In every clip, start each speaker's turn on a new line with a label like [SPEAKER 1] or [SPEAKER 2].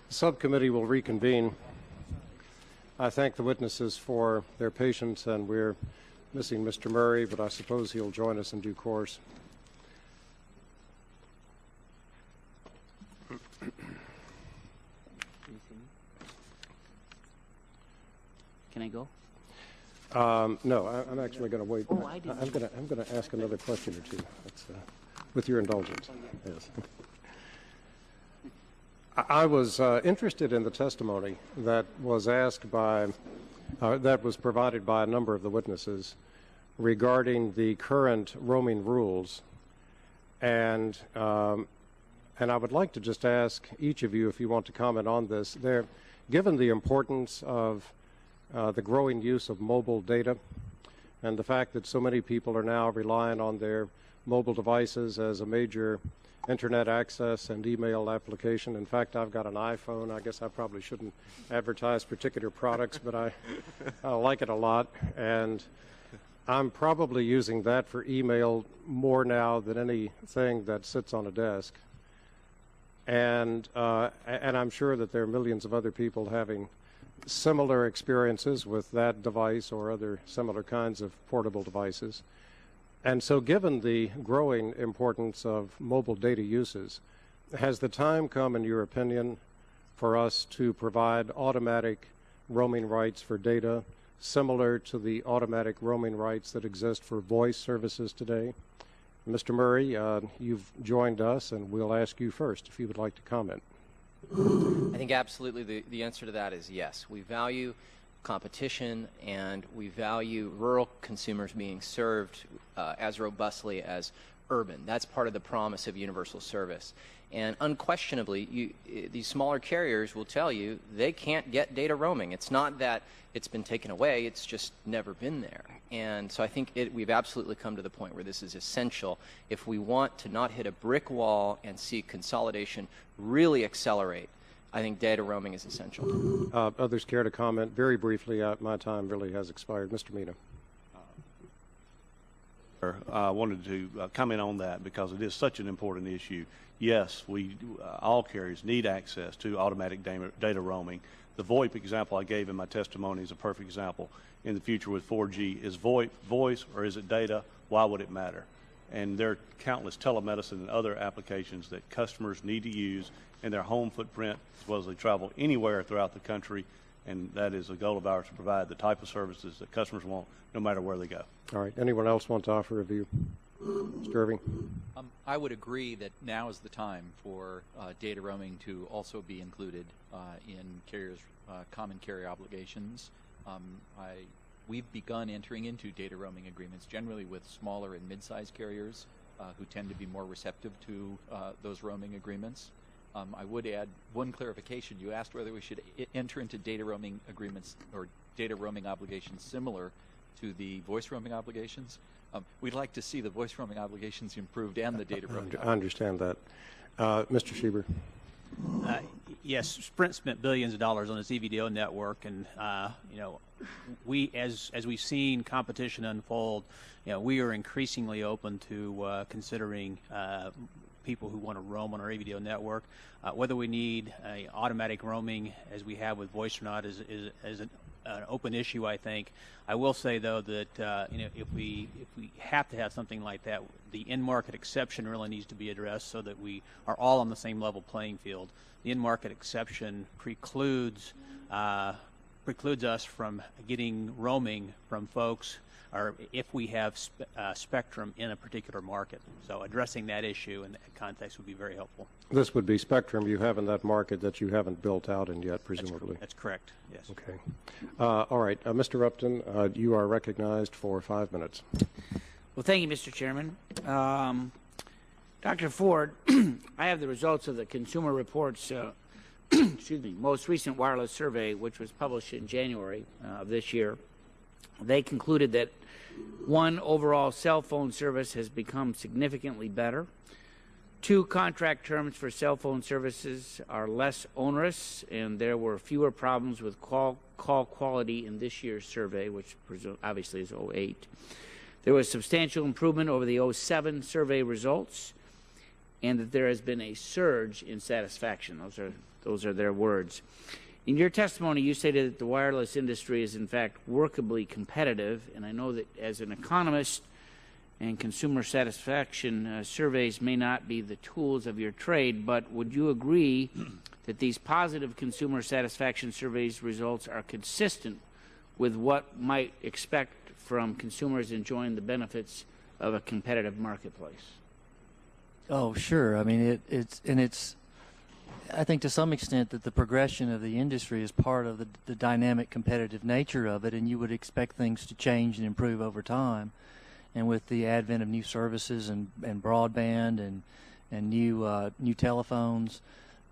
[SPEAKER 1] The subcommittee will reconvene. I thank the witnesses for their patience, and we're missing Mr. Murray, but I suppose he'll join us in due course.
[SPEAKER 2] Can I go?
[SPEAKER 1] No, I'm actually going to wait.
[SPEAKER 2] Oh, I didn't.
[SPEAKER 1] I'm going to ask another question or two. That's, with your indulgence. Yes. I was interested in the testimony that was asked by, that was provided by a number of the witnesses regarding the current roaming rules, and I would like to just ask each of you if you want to comment on this. Given the importance of the growing use of mobile data and the fact that so many people are now relying on their mobile devices as a major internet access and email application. In fact, I've got an iPhone. I guess I probably shouldn't advertise particular products, but I like it a lot. And I'm probably using that for email more now than anything that sits on a desk. And I'm sure that there are millions of other people having similar experiences with that device or other similar kinds of portable devices. And so given the growing importance of mobile data uses, has the time come, in your opinion, for us to provide automatic roaming rights for data similar to the automatic roaming rights that exist for voice services today? Mr. Murray, you've joined us, and we'll ask you first if you would like to comment.
[SPEAKER 3] I think absolutely the answer to that is yes. We value competition, and we value rural consumers being served as robustly as urban. That's part of the promise of universal service. And unquestionably, these smaller carriers will tell you they can't get data roaming. It's not that it's been taken away, it's just never been there. And so I think we've absolutely come to the point where this is essential. If we want to not hit a brick wall and see consolidation really accelerate, I think data roaming is essential.
[SPEAKER 1] Others care to comment? Very briefly, my time really has expired. Mr. Mina.
[SPEAKER 4] I wanted to comment on that because it is such an important issue. Yes, all carriers need access to automatic data roaming. The VoIP example I gave in my testimony is a perfect example. In the future with 4G, is VoIP voice or is it data? Why would it matter? And there are countless telemedicine and other applications that customers need to use in their home footprint as well as they travel anywhere throughout the country, and that is a goal of ours to provide the type of services that customers want no matter where they go.
[SPEAKER 1] All right. Anyone else want to offer a view? Mr. Irving?
[SPEAKER 5] I would agree that now is the time for data roaming to also be included in carriers' common carrier obligations. We've begun entering into data roaming agreements generally with smaller and mid-sized carriers who tend to be more receptive to those roaming agreements. I would add one clarification. You asked whether we should enter into data roaming agreements or data roaming obligations similar to the voice roaming obligations. We'd like to see the voice roaming obligations improved and the data roaming.
[SPEAKER 1] I understand that. Mr. Schieber.
[SPEAKER 6] Yes, Sprint spent billions of dollars on its EVDO network, and we, as we've seen competition unfold, we are increasingly open to considering people who want to roam on our EVDO network. Whether we need automatic roaming as we have with voice or not is an open issue, I think. I will say, though, that if we have to have something like that, the in-market exception really needs to be addressed so that we are all on the same level playing field. The in-market exception precludes us from getting roaming from folks, or if we have spectrum in a particular market. So addressing that issue in that context would be very helpful.
[SPEAKER 1] This would be spectrum you have in that market that you haven't built out in yet, presumably.
[SPEAKER 6] That's correct, yes.
[SPEAKER 1] Okay. All right. Mr. Upton, you are recognized for 5 minutes.
[SPEAKER 2] Well, thank you, Mr. Chairman. Dr. Ford, I have the results of the Consumer Reports excuse me, most recent wireless survey, which was published in January of this year. They concluded that, one, overall cell phone service has become significantly better. Two, contract terms for cell phone services are less onerous, and there were fewer problems with call quality in this year's survey, which obviously is 08. There was substantial improvement over the 07 survey results. and that there has been a surge in satisfaction. Those are their words. In your testimony, you stated that the wireless industry is in fact workably competitive, and I know that as an economist, and consumer satisfaction surveys may not be the tools of your trade, but would you agree that these positive consumer satisfaction surveys results are consistent with what might expect from consumers enjoying the benefits of a competitive marketplace?
[SPEAKER 7] Oh, sure. I mean, it's. I think to some extent that the progression of the industry is part of the dynamic competitive nature of it, and you would expect things to change and improve over time. And with the advent of new services and broadband and new telephones,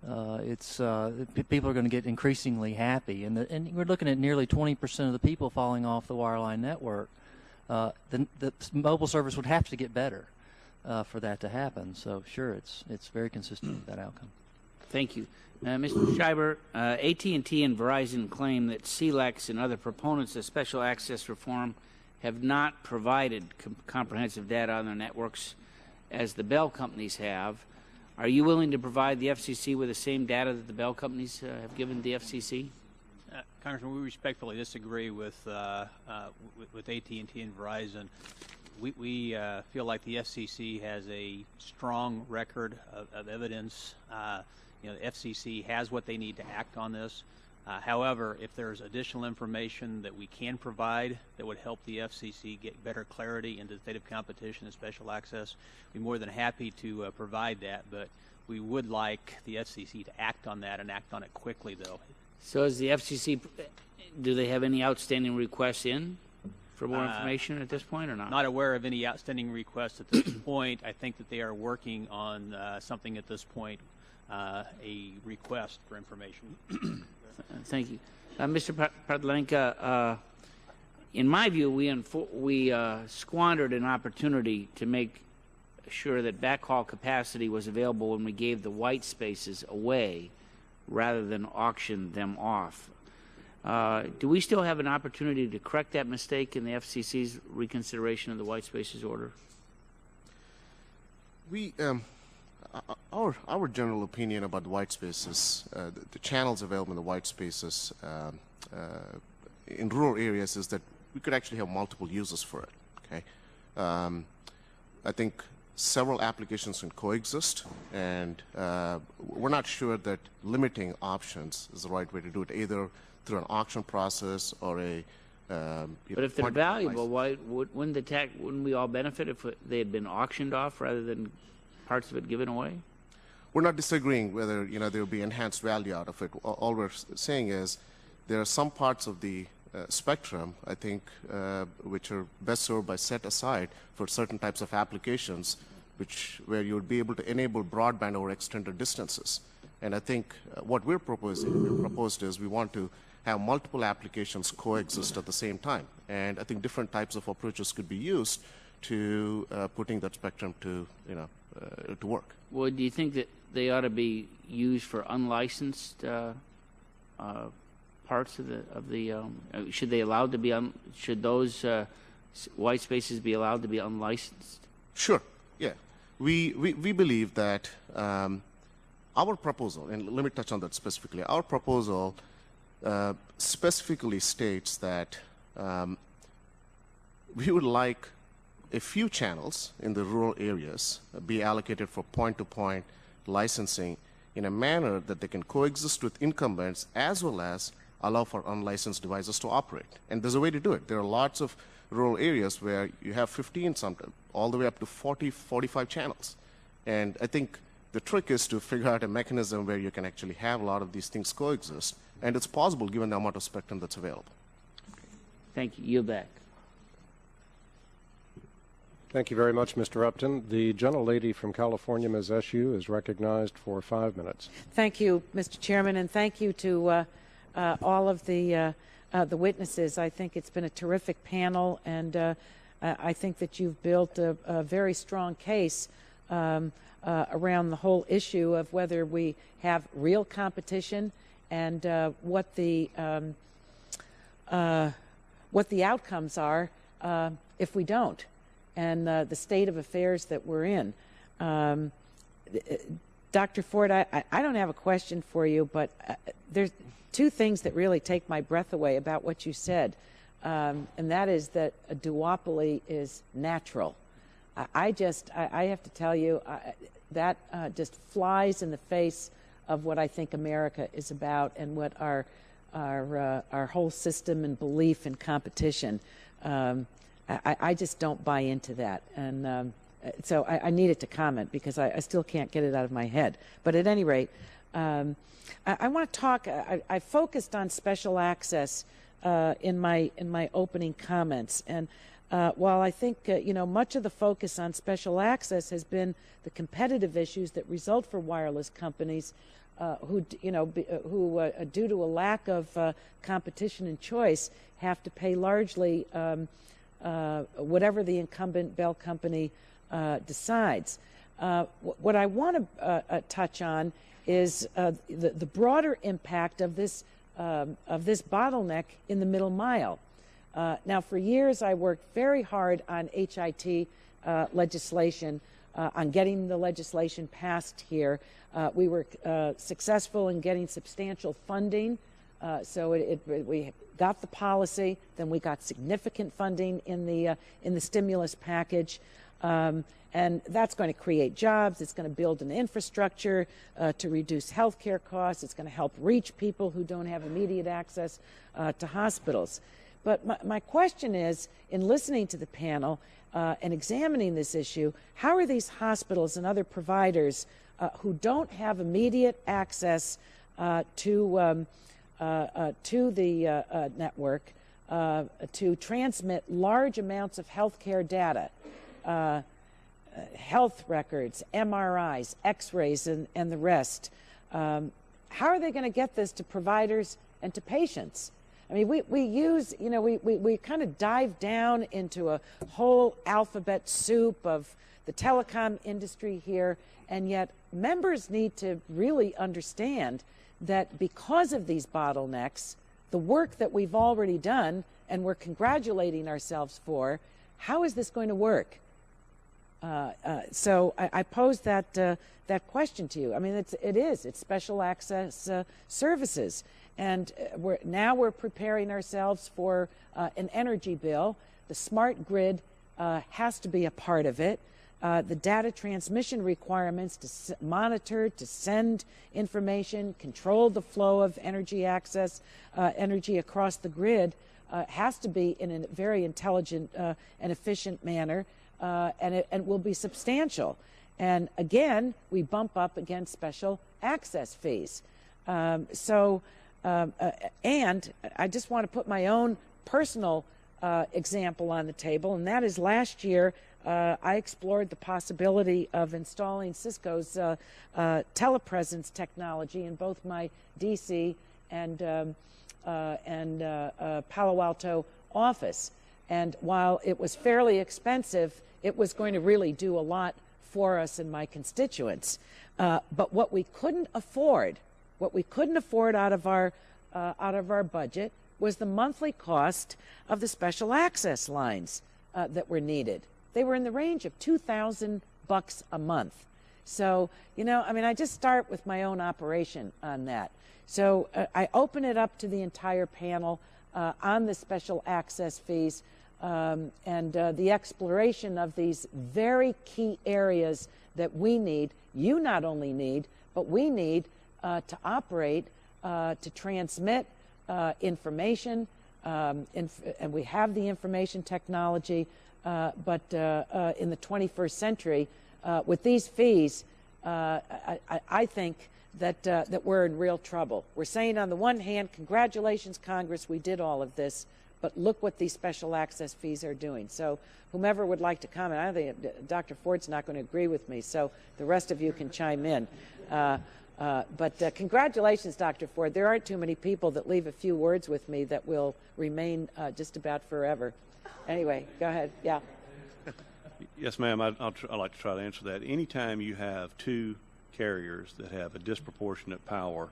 [SPEAKER 7] people are going to get increasingly happy. And we're looking at nearly 20% of the people falling off the wireline network. The mobile service would have to get better for that to happen. So sure, it's very consistent with that outcome.
[SPEAKER 2] Thank you. Mr. Schreiber, AT&T and Verizon claim that CLECs and other proponents of special access reform have not provided comprehensive data on their networks as the Bell companies have. Are you willing to provide the FCC with the same data that the Bell companies have given the FCC?
[SPEAKER 6] Congressman, we respectfully disagree with AT&T and Verizon. We feel like the FCC has a strong record of evidence. The FCC has what they need to act on this. However, if there's additional information that we can provide that would help the FCC get better clarity into the state of competition and special access, we're more than happy to provide that. But we would like the FCC to act on that and act on it quickly, though.
[SPEAKER 2] So is the FCC, do they have any outstanding requests in for more information at this point or not?
[SPEAKER 6] Not aware of any outstanding requests at this point. I think that they are working on something at this point, a request for information.
[SPEAKER 2] Thank you. Mr. Pavlenka, in my view, we squandered an opportunity to make sure that backhaul capacity was available when we gave the white spaces away rather than auction them off. Do we still have an opportunity to correct that mistake in the FCC's reconsideration of the white spaces order?
[SPEAKER 8] We our general opinion about the white spaces, the channels available in the white spaces in rural areas is that we could actually have multiple uses for it. Okay, I think several applications can coexist, and we're not sure that limiting options is the right way to do it, either through an auction process or a.
[SPEAKER 2] But if they're valuable, why wouldn't we all benefit if they had been auctioned off rather than parts of it given away?
[SPEAKER 8] We're not disagreeing whether there will be enhanced value out of it. All we're saying is there are some parts of the spectrum, I think, which are best served by set aside for certain types of applications, where you would be able to enable broadband over extended distances. And I think what we're proposed is we want to have multiple applications coexist at the same time. And I think different types of approaches could be used to putting that spectrum to work.
[SPEAKER 2] Well, do you think that they ought to be used for unlicensed parts of the? Should they allowed to be? Should those white spaces be allowed to be unlicensed?
[SPEAKER 8] Sure. Yeah. We believe that our proposal, and let me touch on that specifically. Our proposal specifically states that we would like a few channels in the rural areas be allocated for point-to-point licensing in a manner that they can coexist with incumbents as well as allow for unlicensed devices to operate. And there's a way to do it. There are lots of rural areas where you have 15 sometimes, all the way up to 40, 45 channels. And I think the trick is to figure out a mechanism where you can actually have a lot of these things coexist. And it's possible given the amount of spectrum that's available.
[SPEAKER 2] Thank you. Yield back.
[SPEAKER 1] Thank you very much, Mr. Upton. The gentlelady from California, Ms. Eshoo, is recognized for 5 minutes.
[SPEAKER 9] Thank you, Mr. Chairman, and thank you to all of the witnesses. I think it's been a terrific panel, and I think that you've built a very strong case around the whole issue of whether we have real competition and what the outcomes are if we don't, and the state of affairs that we're in. Dr. Ford, I don't have a question for you, but there's two things that really take my breath away about what you said, and that is that a duopoly is natural. I have to tell you, that just flies in the face of what I think America is about and what our whole system and belief in competition. I just don't buy into that, and so I needed to comment because I still can't get it out of my head. But at any rate, I want to talk. I focused on special access in my opening comments, and while I think much of the focus on special access has been the competitive issues that result for wireless companies, who due to a lack of competition and choice have to pay largely whatever the incumbent Bell company decides. What I want to touch on is the broader impact of this bottleneck in the middle mile. Now, for years, I worked very hard on HIT legislation, on getting the legislation passed here. We were successful in getting substantial funding, so we got the policy. Then we got significant funding in the stimulus package, and that's going to create jobs. It's going to build an infrastructure to reduce health care costs. It's going to help reach people who don't have immediate access to hospitals. But my question is, in listening to the panel and examining this issue, how are these hospitals and other providers who don't have immediate access to the network to transmit large amounts of healthcare data, health records, MRIs, X-rays, and the rest, how are they going to get this to providers and to patients? I mean, we kind of dive down into a whole alphabet soup of the telecom industry here, and yet members need to really understand that because of these bottlenecks, the work that we've already done and we're congratulating ourselves for, how is this going to work? So I pose that question to you. I mean, it's special access services. And we're preparing ourselves for an energy bill. The smart grid has to be a part of it. The data transmission requirements to monitor, to send information, control the flow of energy access, energy across the grid has to be in a very intelligent and efficient manner, and it will be substantial. And again, we bump up against special access fees. And I just want to put my own personal example on the table, and that is last year I explored the possibility of installing Cisco's telepresence technology in both my D.C. and Palo Alto office. And while it was fairly expensive, it was going to really do a lot for us and my constituents. But what we couldn't afford out of our budget was the monthly cost of the special access lines that were needed. They were in the range of $2,000 a month. So, I just start with my own operation on that. So I open it up to the entire panel on the special access fees and the exploration of these very key areas that we need, you not only need, but we need to operate, to transmit information, and we have the information technology, but in the 21st century, with these fees, I think that we're in real trouble. We're saying on the one hand, congratulations, Congress, we did all of this, but look what these special access fees are doing. So whomever would like to comment, I think Dr. Ford's not going to agree with me, so the rest of you can chime in. But congratulations, Dr. Ford. There aren't too many people that leave a few words with me that will remain just about forever. Anyway, go ahead. Yeah.
[SPEAKER 4] Yes, ma'am. I'd like to try to answer that. Anytime you have two carriers that have a disproportionate power,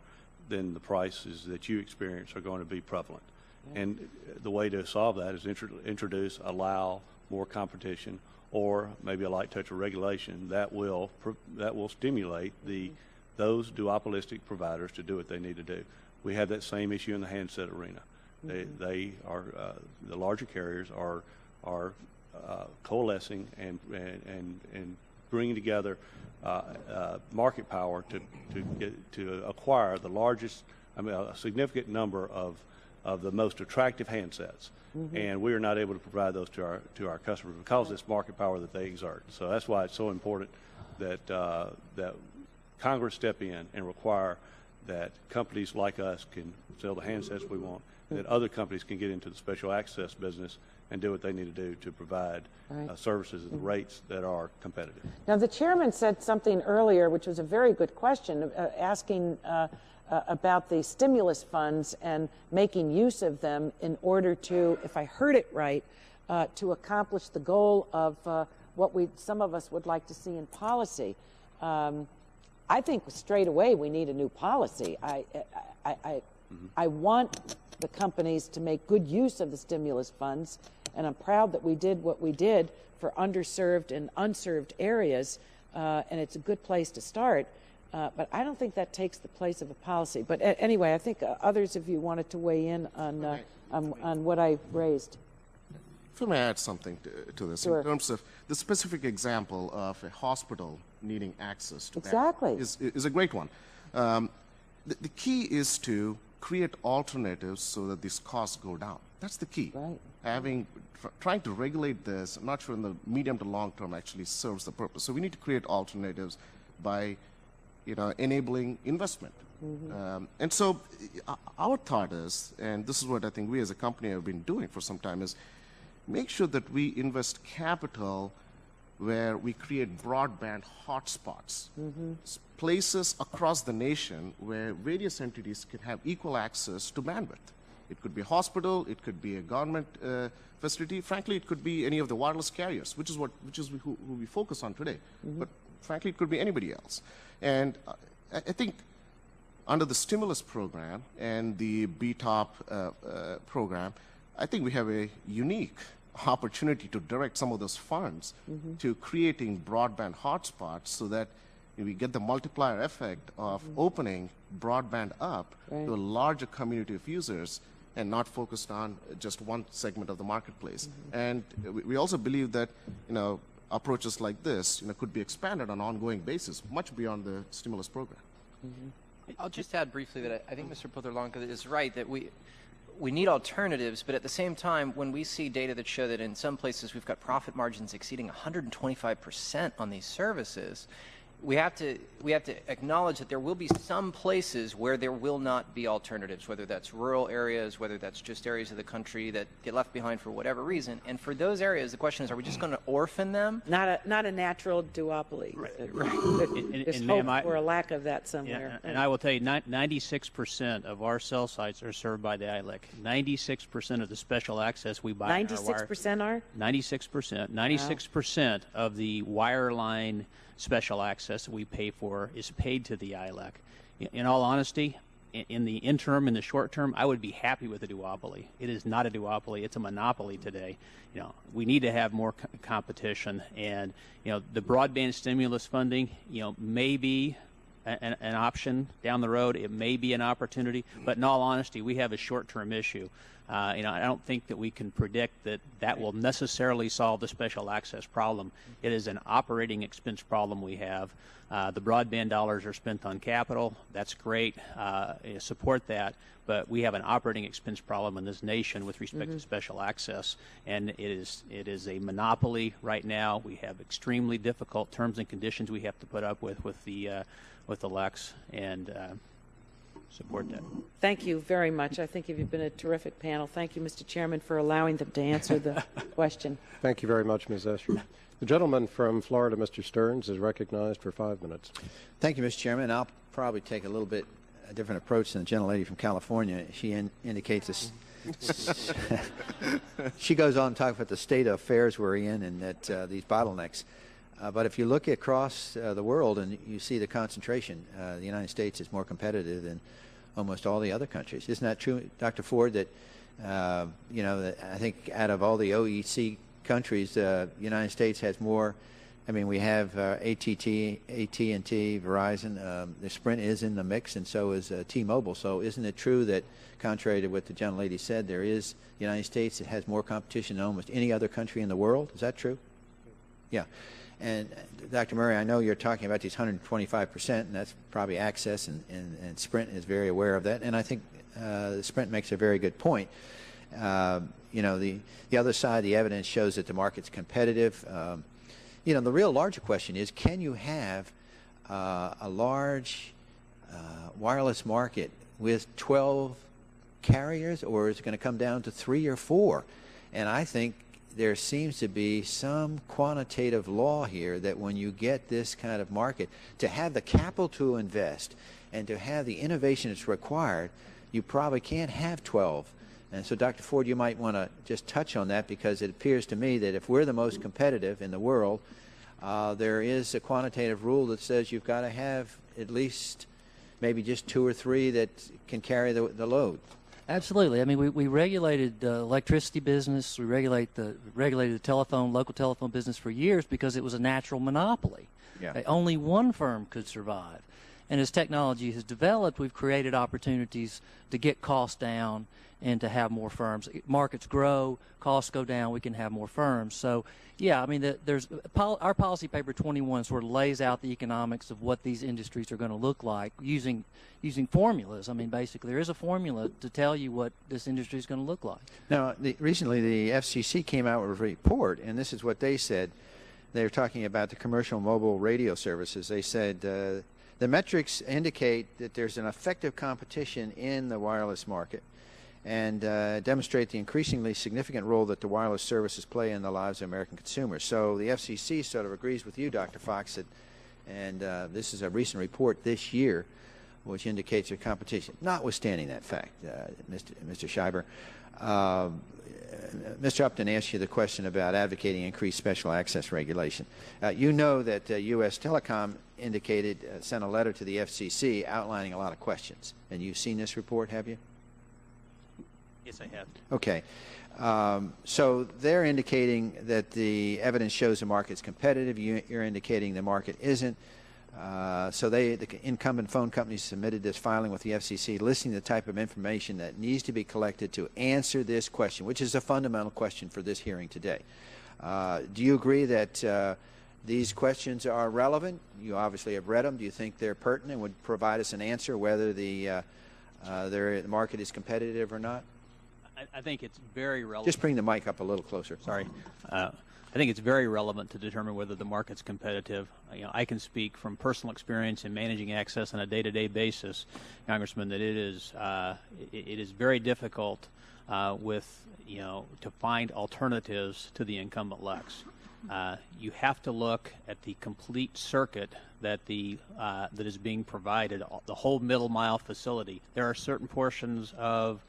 [SPEAKER 4] then the prices that you experience are going to be prevalent. And the way to solve that is allow more competition, or maybe a light touch of regulation that will stimulate those duopolistic providers to do what they need to do. We have that same issue in the handset arena. They are the larger carriers are coalescing and bringing together market power to acquire the largest, a significant number of the most attractive handsets, and we are not able to provide those to our customers because of this market power that they exert. So that's why it's so important that that Congress step in and require that companies like us can sell the handsets we want, and that other companies can get into the special access business and do what they need to do to provide services at the rates that are competitive.
[SPEAKER 9] Now, the chairman said something earlier, which was a very good question, asking about the stimulus funds and making use of them in order to, if I heard it right, to accomplish the goal of what some of us would like to see in policy. I think straight away we need a new policy. I want the companies to make good use of the stimulus funds, and I'm proud that we did what we did for underserved and unserved areas, and it's a good place to start. But I don't think that takes the place of a policy. But anyway, I think others of you wanted to weigh in on what I raised.
[SPEAKER 8] If I may add something to this,
[SPEAKER 9] Sure.
[SPEAKER 8] in terms of the specific example of a hospital needing access to
[SPEAKER 9] Exactly.
[SPEAKER 8] that is a great one. The key is to create alternatives so that these costs go down. That's the key.
[SPEAKER 9] Right.
[SPEAKER 8] Trying to regulate this, I'm not sure in the medium to long term actually serves the purpose. So we need to create alternatives by, enabling investment. And so our thought is, and this is what I think we as a company have been doing for some time, is make sure that we invest capital where we create broadband hotspots, places across the nation where various entities can have equal access to bandwidth. It could be a hospital, it could be a government facility. Frankly, it could be any of the wireless carriers, which is who we focus on today. But frankly, it could be anybody else. And I think under the stimulus program and the BTOP program, I think we have a unique opportunity to direct some of those funds to creating broadband hotspots so that we get the multiplier effect of opening broadband up to a larger community of users and not focused on just one segment of the marketplace. And we also believe that, approaches like this, could be expanded on an ongoing basis, much beyond the stimulus program.
[SPEAKER 3] I'll just add briefly that I think Mr. Poderlanca is right that we need alternatives, but at the same time, when we see data that show that in some places we've got profit margins exceeding 125% on these services, we have to acknowledge that there will be some places where there will not be alternatives, whether that's rural areas, whether that's just areas of the country that get left behind for whatever reason. And for those areas, the question is, are we just going to orphan them?
[SPEAKER 9] Not a natural duopoly.
[SPEAKER 6] Right.
[SPEAKER 9] There's hope for a lack of that somewhere.
[SPEAKER 6] Yeah, and I will tell you, 96% of our cell sites are served by the ILEC. 96% of the special access we buy
[SPEAKER 9] 96% are?
[SPEAKER 6] 96%. 96% of the wireline special access that we pay for is paid to the ILEC. In all honesty, in the interim, in the short term, I would be happy with a duopoly. It is not a duopoly; it's a monopoly today. We need to have more competition, and the broadband stimulus funding, may be an option down the road. It may be an opportunity, but in all honesty, we have a short-term issue. I don't think that we can predict that will necessarily solve the special access problem. It is an operating expense problem we have. The broadband dollars are spent on capital. That's great. Support that. But we have an operating expense problem in this nation with respect to special access, and it is a monopoly right now. We have extremely difficult terms and conditions we have to put up with the LECs, and support that.
[SPEAKER 9] Thank you very much. I think you've been a terrific panel. Thank you, Mr. Chairman, for allowing them to answer the question.
[SPEAKER 1] Thank you very much, Ms. Escher. The gentleman from Florida, Mr. Stearns, is recognized for 5 minutes.
[SPEAKER 10] Thank you, Mr. Chairman. I'll probably take a little bit a different approach than the gentlelady from California. She indicates this. She goes on to talk about the state of affairs we're in and that these bottlenecks. But if you look across the world and you see the concentration, the United States is more competitive than almost all the other countries. Isn't that true, Dr. Ford, that, that I think out of all the OECD countries. United States has more. I mean, we have AT&T, Verizon. The Sprint is in the mix, and so is T-Mobile. So isn't it true that, contrary to what the gentlelady said, the United States has more competition than almost any other country in the world? Is that true? Yeah. And Dr. Murray, I know you're talking about these 125%, and that's probably access, and Sprint is very aware of that. And I think Sprint makes a very good point. You know, the other side of the evidence shows that the market's competitive. You know, the real larger question is, can you have a large wireless market with 12 carriers, or is it going to come down to 3 or 4? And I think there seems to be some quantitative law here that when you get this kind of market, to have the capital to invest and to have the innovation that's required, you probably can't have 12. And so, Dr. Ford, you might want to just touch on that, because it appears to me that if we're the most competitive in the world, there is a quantitative rule that says you've got to have at least maybe just 2 or 3 that can carry the load.
[SPEAKER 7] Absolutely. I mean, we regulated the electricity business. We regulated the local telephone business for years because it was a natural monopoly.
[SPEAKER 10] Yeah.
[SPEAKER 7] Only one firm could survive. And as technology has developed, we've created opportunities to get costs down and to have more firms. Markets grow, costs go down, we can have more firms. So, yeah, I mean, our policy paper 21 sort of lays out the economics of what these industries are going to look like using formulas. I mean, basically, there is a formula to tell you what this industry is going to look like.
[SPEAKER 10] Now, recently the FCC came out with a report, and this is what they said. They were talking about the commercial mobile radio services. They said the metrics indicate that there's an effective competition in the wireless market, and demonstrate the increasingly significant role that the wireless services play in the lives of American consumers. So the FCC sort of agrees with you, Dr. Fox, and this is a recent report this year which indicates a competition. Notwithstanding that fact, Mr. Schreiber, Mr. Upton asked you the question about advocating increased special access regulation. You know that U.S. Telecom sent a letter to the FCC outlining a lot of questions. And you've seen this report, have you?
[SPEAKER 6] Yes, I have.
[SPEAKER 10] Okay. So they're indicating that the evidence shows the market's competitive. You're indicating the market isn't. So the incumbent phone companies submitted this filing with the FCC listing the type of information that needs to be collected to answer this question, which is a fundamental question for this hearing today. Do you agree that these questions are relevant? You obviously have read them. Do you think they're pertinent and would provide us an answer whether the market is competitive or not?
[SPEAKER 6] I think it's very relevant.
[SPEAKER 10] Just bring the mic up a little closer.
[SPEAKER 6] Sorry. I think it's very relevant to determine whether the market's competitive. You know, I can speak from personal experience in managing access on a day-to-day basis, Congressman, that it is very difficult to find alternatives to the incumbent LECs. You have to look at the complete circuit that is being provided, the whole middle mile facility. There are certain portions of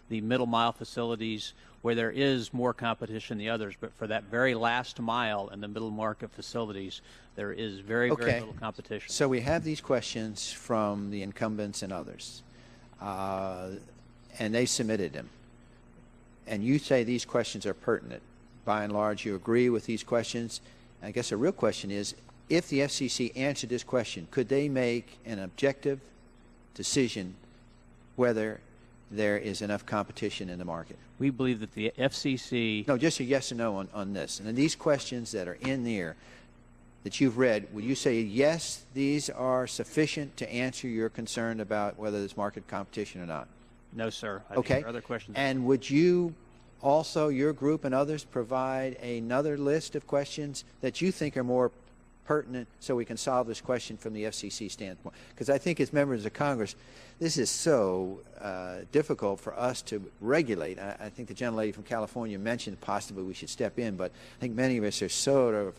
[SPEAKER 6] the middle mile facilities where there is more competition than the others, but for that very last mile in the middle market facilities, there is very little competition.
[SPEAKER 10] So we have these questions from the incumbents and others, and they submitted them. And you say these questions are pertinent. By and large, you agree with these questions. I guess the real question is, if the FCC answered this question, could they make an objective decision whether there is enough competition in the market?
[SPEAKER 6] We believe that the FCC...
[SPEAKER 10] No, just a yes or no on this. And then these questions that are in there that you've read, would you say, yes, these are sufficient to answer your concern about whether there's market competition or not?
[SPEAKER 6] No, sir. I
[SPEAKER 10] Okay.
[SPEAKER 6] think there are other questions.
[SPEAKER 10] And would you also, your group and others, provide another list of questions that you think are more pertinent so we can solve this question from the FCC standpoint? Because I think as members of Congress, this is so difficult for us to regulate. I think the gentlelady from California mentioned possibly we should step in, but I think many of us are sort of,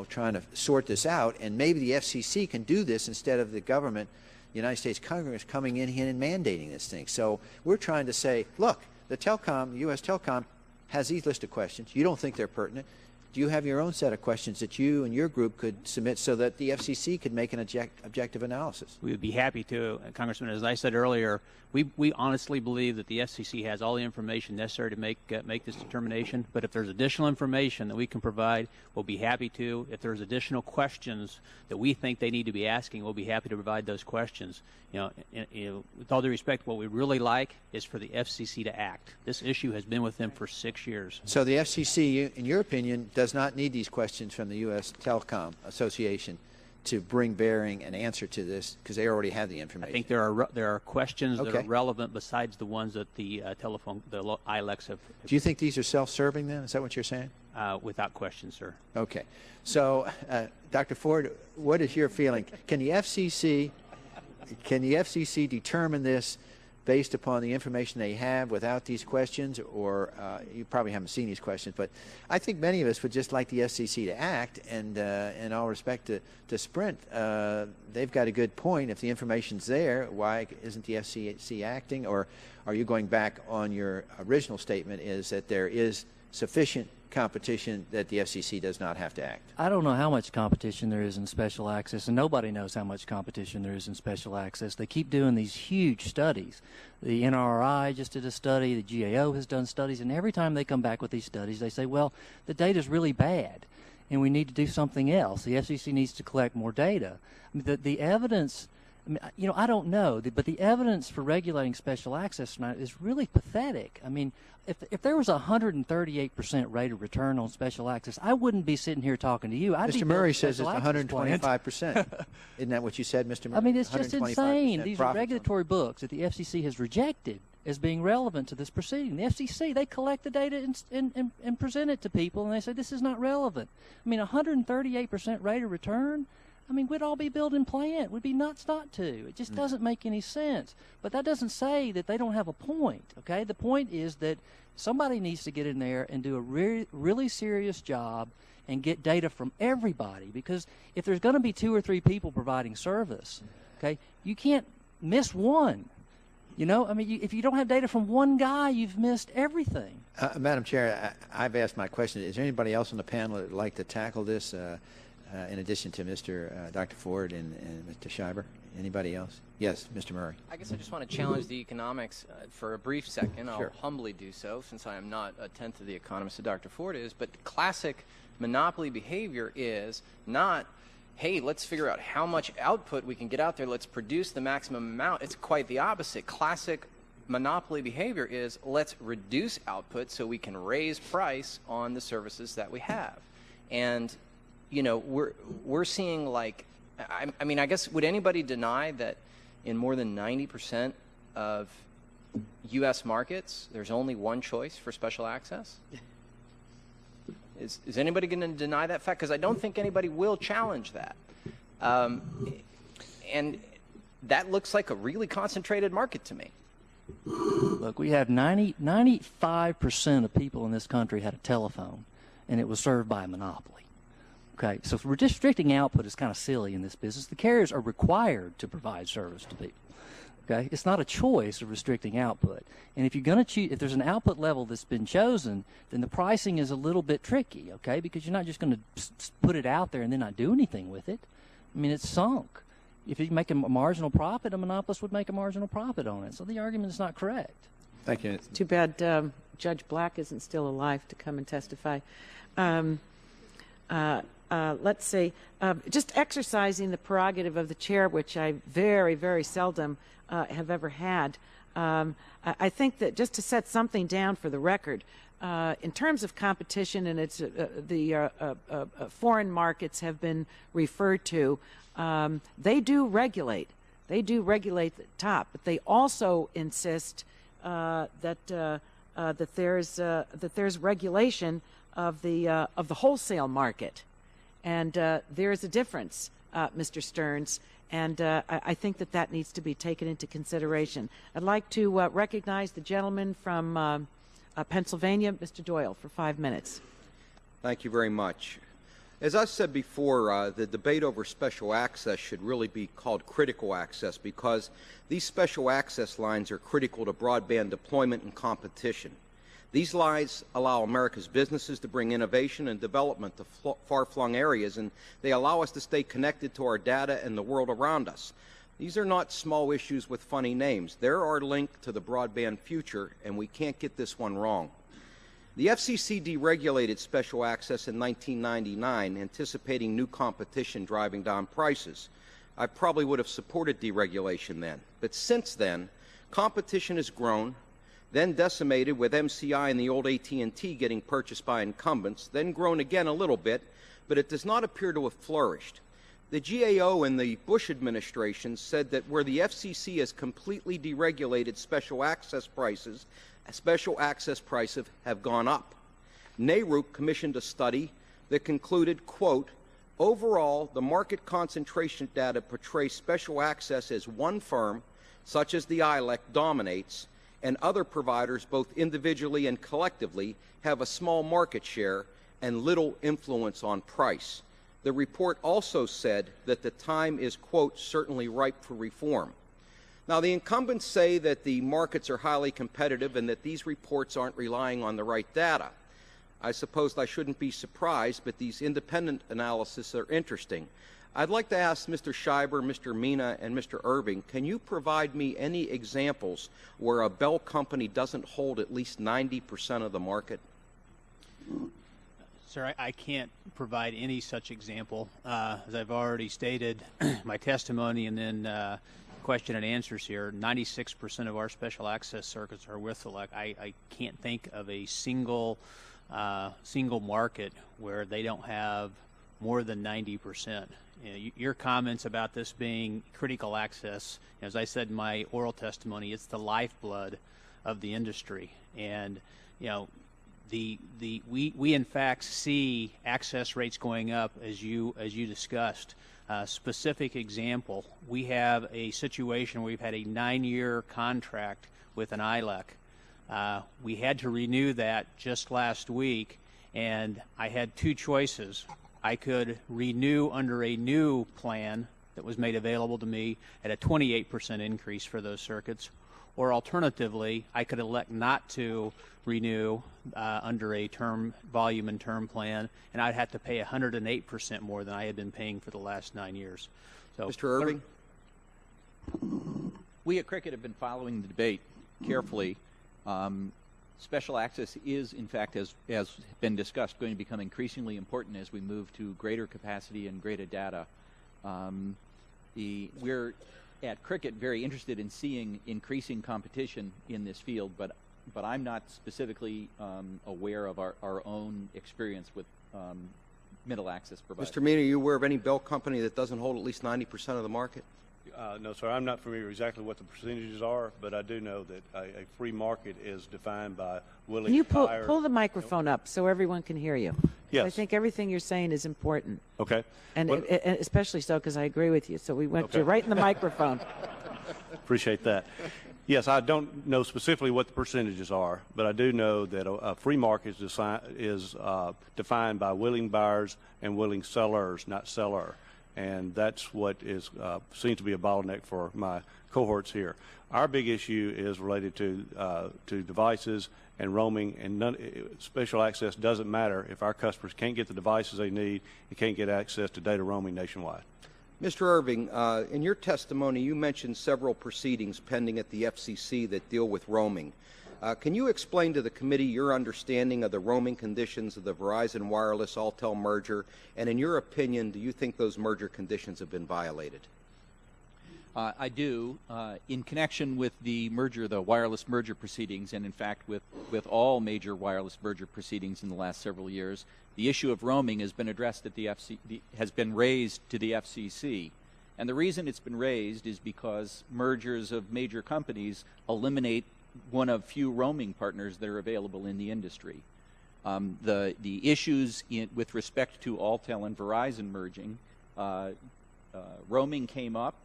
[SPEAKER 10] trying to sort this out, and maybe the FCC can do this instead of the government, the United States Congress, coming in here and mandating this thing. So we're trying to say, look, the U.S. Telecom has these list of questions. You don't think they're pertinent. do you have your own set of questions that you and your group could submit so that the FCC could make an objective analysis?
[SPEAKER 6] We would be happy to, Congressman. As I said earlier, we honestly believe that the FCC has all the information necessary to make this determination. But if there's additional information that we can provide, we'll be happy to. If there's additional questions that we think they need to be asking, we'll be happy to provide those questions. With all due respect, what we really like is for the FCC to act. This issue has been with them for 6 years.
[SPEAKER 10] So the FCC, in your opinion, does not need these questions from the U.S. Telecom Association to bring bearing an answer to this because they already have the information.
[SPEAKER 6] I think there are questions that are relevant besides the ones that the ILECs have.
[SPEAKER 10] Do you think these are self-serving then? Is that what you're saying?
[SPEAKER 6] Without question, sir.
[SPEAKER 10] Okay. So, Dr. Ford, what is your feeling? Can the FCC determine this based upon the information they have without these questions? Or you probably haven't seen these questions, but I think many of us would just like the FCC to act. And in all respect to Sprint, they've got a good point. If the information's there, why isn't the FCC acting? Or are you going back on your original statement is that there is sufficient competition that the FCC does not have to act?
[SPEAKER 7] I don't know how much competition there is in special access, and nobody knows how much competition there is in special access. They keep doing these huge studies. The NRI just did a study, the GAO has done studies, and every time they come back with these studies, they say, well, the data's really bad, and we need to do something else. The FCC needs to collect more data. I mean, the evidence, I don't know, but the evidence for regulating special access tonight is really pathetic. I mean, if there was a 138% rate of return on special access, I wouldn't be sitting here talking to you.
[SPEAKER 10] Mr. Murray says it's 125%. Isn't that what you said, Mr. Murray?
[SPEAKER 7] I mean, it's just insane. These are regulatory books that the FCC has rejected as being relevant to this proceeding. The FCC, they collect the data and present it to people, and they say this is not relevant. I mean, 138% rate of return? I mean, we'd all be building plant. We'd be nuts not to. It just doesn't make any sense. But that doesn't say that they don't have a point, okay? The point is that somebody needs to get in there and do a really serious job and get data from everybody, because if there's going to be 2 or 3 people providing service, okay, you can't miss one. I mean, if you don't have data from one guy, you've missed everything.
[SPEAKER 10] Madam Chair, I've asked my question. Is there anybody else on the panel that would like to tackle this? In addition to Dr. Ford and Mr. Schreiber? Anybody else? Yes, Mr. Murray.
[SPEAKER 3] I guess I just want to challenge the economics for a brief second. I'll
[SPEAKER 10] Sure.
[SPEAKER 3] humbly do so, since I am not a tenth of the economist that Dr. Ford is. But classic monopoly behavior is not, hey, let's figure out how much output we can get out there. Let's produce the maximum amount. It's quite the opposite. Classic monopoly behavior is, let's reduce output so we can raise price on the services that we have. And we're seeing, like, I mean, I guess, would anybody deny that in more than 90% of U.S. markets, there's only one choice for special access? Is anybody going to deny that fact? Because I don't think anybody will challenge that. And that looks like a really concentrated market to me.
[SPEAKER 7] Look, we have 95% of people in this country had a telephone, and it was served by a monopoly. Okay, so restricting output is kind of silly in this business. The carriers are required to provide service to people. Okay, it's not a choice of restricting output. And if you're going to choose, if there's an output level that's been chosen, then the pricing is a little bit tricky. Okay, because you're not just going to put it out there and then not do anything with it. I mean, it's sunk. If you make a marginal profit, a monopolist would make a marginal profit on it. So the argument is not correct.
[SPEAKER 10] Thank you.
[SPEAKER 9] It's too bad Judge Black isn't still alive to come and testify. Let's see, just exercising the prerogative of the chair, which I very, very seldom have ever had. I think that just to set something down for the record, in terms of competition, and it's the foreign markets have been referred to, they do regulate. They do regulate the top, but they also insist that there's regulation of the wholesale market. And there is a difference, Mr. Stearns, and I think that needs to be taken into consideration. I'd like to recognize the gentleman from Pennsylvania, Mr. Doyle, for 5 minutes.
[SPEAKER 11] Thank you very much. As I said before, the debate over special access should really be called critical access, because these special access lines are critical to broadband deployment and competition. These lies allow America's businesses to bring innovation and development to far-flung areas, and they allow us to stay connected to our data and the world around us. These are not small issues with funny names. They're our link to the broadband future, and we can't get this one wrong. The FCC deregulated special access in 1999, anticipating new competition driving down prices. I probably would have supported deregulation then. But since then, competition has grown, then decimated with MCI and the old AT&T getting purchased by incumbents, then grown again a little bit, but it does not appear to have flourished. The GAO and the Bush administration said that where the FCC has completely deregulated special access prices have gone up. NARUC commissioned a study that concluded, quote, overall, the market concentration data portrays special access as one firm, such as the ILEC, dominates, and other providers, both individually and collectively, have a small market share and little influence on price. The report also said that the time is, quote, certainly ripe for reform. Now, the incumbents say that the markets are highly competitive and that these reports aren't relying on the right data. I suppose I shouldn't be surprised, but these independent analyses are interesting. I'd like to ask Mr. Scheiber, Mr. Mina, and Mr. Irving, can you provide me any examples where a Bell company doesn't hold at least 90% of the market?
[SPEAKER 6] Sir, I can't provide any such example. As I've already stated, my testimony and then question and answers here, 96% of our special access circuits are with Select. I can't think of a single market where they don't have more than 90%. You know, your comments about this being critical access, as I said in my oral testimony, it's the lifeblood of the industry. And, you know, we in fact see access rates going up as you discussed. Specific example, we have a situation where we've had a 9-year contract with an ILEC. We had to renew that just last week, and I had two choices. I could renew under a new plan that was made available to me at a 28% increase for those circuits, or alternatively, I could elect not to renew under a term volume and term plan, and I'd have to pay 108% more than I had been paying for the last 9 years. So,
[SPEAKER 11] Mr. Irving?
[SPEAKER 5] We at Cricket have been following the debate carefully. Special access is, in fact, as been discussed, going to become increasingly important as we move to greater capacity and greater data. We're at Cricket very interested in seeing increasing competition in this field, but I'm not specifically aware of our own experience with middle access providers.
[SPEAKER 11] Mr. Mina, are you aware of any Bell company that doesn't hold at least 90% of the market?
[SPEAKER 4] No, sir. I'm not familiar exactly what the percentages are, but I do know that a free market is defined by willing
[SPEAKER 9] Can you
[SPEAKER 4] buyer.
[SPEAKER 9] pull the microphone up so everyone can hear you?
[SPEAKER 4] Yes.
[SPEAKER 9] I think everything you're saying is important.
[SPEAKER 4] Okay.
[SPEAKER 9] And especially so because I agree with you. So we went
[SPEAKER 4] Okay.
[SPEAKER 9] right in the microphone.
[SPEAKER 4] Appreciate that. Yes, I don't know specifically what the percentages are, but I do know that a free market is defined by willing buyers and willing sellers, not seller. And that's what seems to be a bottleneck for my cohorts here. Our big issue is related to devices and roaming, and special access doesn't matter if our customers can't get the devices they need and can't get access to data roaming nationwide.
[SPEAKER 11] Mr. Irving, in your testimony, you mentioned several proceedings pending at the FCC that deal with roaming. Can you explain to the committee your understanding of the roaming conditions of the Verizon Wireless-Alltel merger, and in your opinion, do you think those merger conditions have been violated?
[SPEAKER 5] I do. In connection with the merger, the wireless merger proceedings, and in fact with all major wireless merger proceedings in the last several years, the issue of roaming has been addressed at has been raised to the FCC. And the reason it's been raised is because mergers of major companies eliminate one of few roaming partners that are available in the industry. The issues with respect to Alltel and Verizon merging, roaming came up.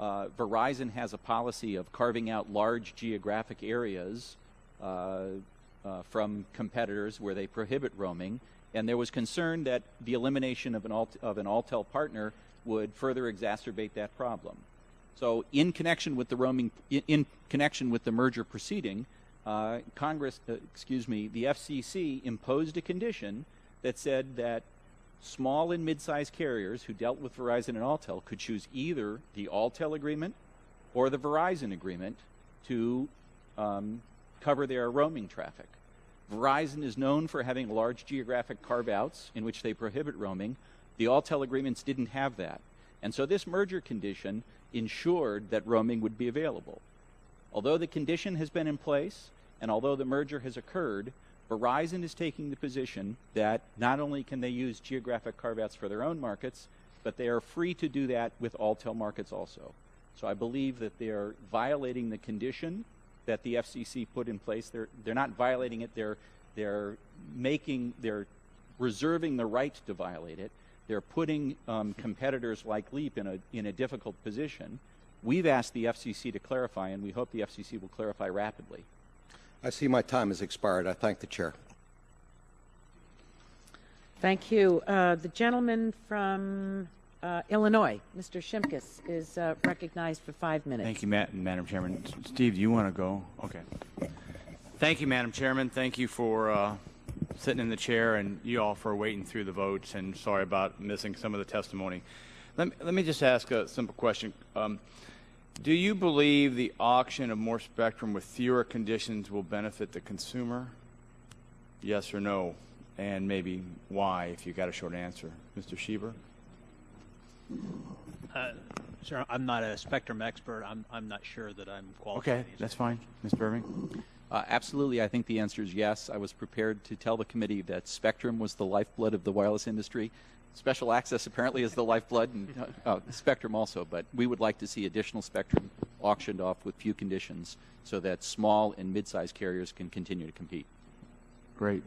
[SPEAKER 5] Verizon has a policy of carving out large geographic areas from competitors where they prohibit roaming, and there was concern that the elimination of an Alltel partner would further exacerbate that problem. So, in connection with the merger proceeding, the FCC imposed a condition that said that small and mid-sized carriers who dealt with Verizon and Alltel could choose either the Alltel agreement or the Verizon agreement to cover their roaming traffic. Verizon is known for having large geographic carve-outs in which they prohibit roaming. The Alltel agreements didn't have that. And so this merger condition ensured that roaming would be available. Although the condition has been in place, and although the merger has occurred, Verizon is taking the position that not only can they use geographic carve-outs for their own markets, but they are free to do that with Alltel markets also. So I believe that they are violating the condition that the FCC put in place. They're not violating it. They're reserving the right to violate it. They're putting competitors like Leap in a difficult position. We've asked the FCC to clarify, and we hope the FCC will clarify rapidly.
[SPEAKER 11] I see my time has expired. I thank the chair.
[SPEAKER 9] Thank you. The gentleman from Illinois, Mr. Shimkus, is recognized for 5 minutes.
[SPEAKER 12] Thank you, Madam Chairman. Steve, do you want to go? Okay. Thank you, Madam Chairman. Thank you for sitting in the chair, and you all for waiting through the votes, and sorry about missing some of the testimony. Let me just ask a simple question. Do you believe the auction of more spectrum with fewer conditions will benefit the consumer? Yes or no? And maybe why, if you got a short answer. Mr. Schieber?
[SPEAKER 6] Sir, I'm not a spectrum expert. I'm not sure that I'm qualified.
[SPEAKER 12] Okay, that's fine. Ms. Irving?
[SPEAKER 5] Absolutely. I think the answer is yes. I was prepared to tell the committee that spectrum was the lifeblood of the wireless industry. Special access apparently is the lifeblood, and spectrum also, but we would like to see additional spectrum auctioned off with few conditions so that small and mid-sized carriers can continue to compete.
[SPEAKER 12] Great.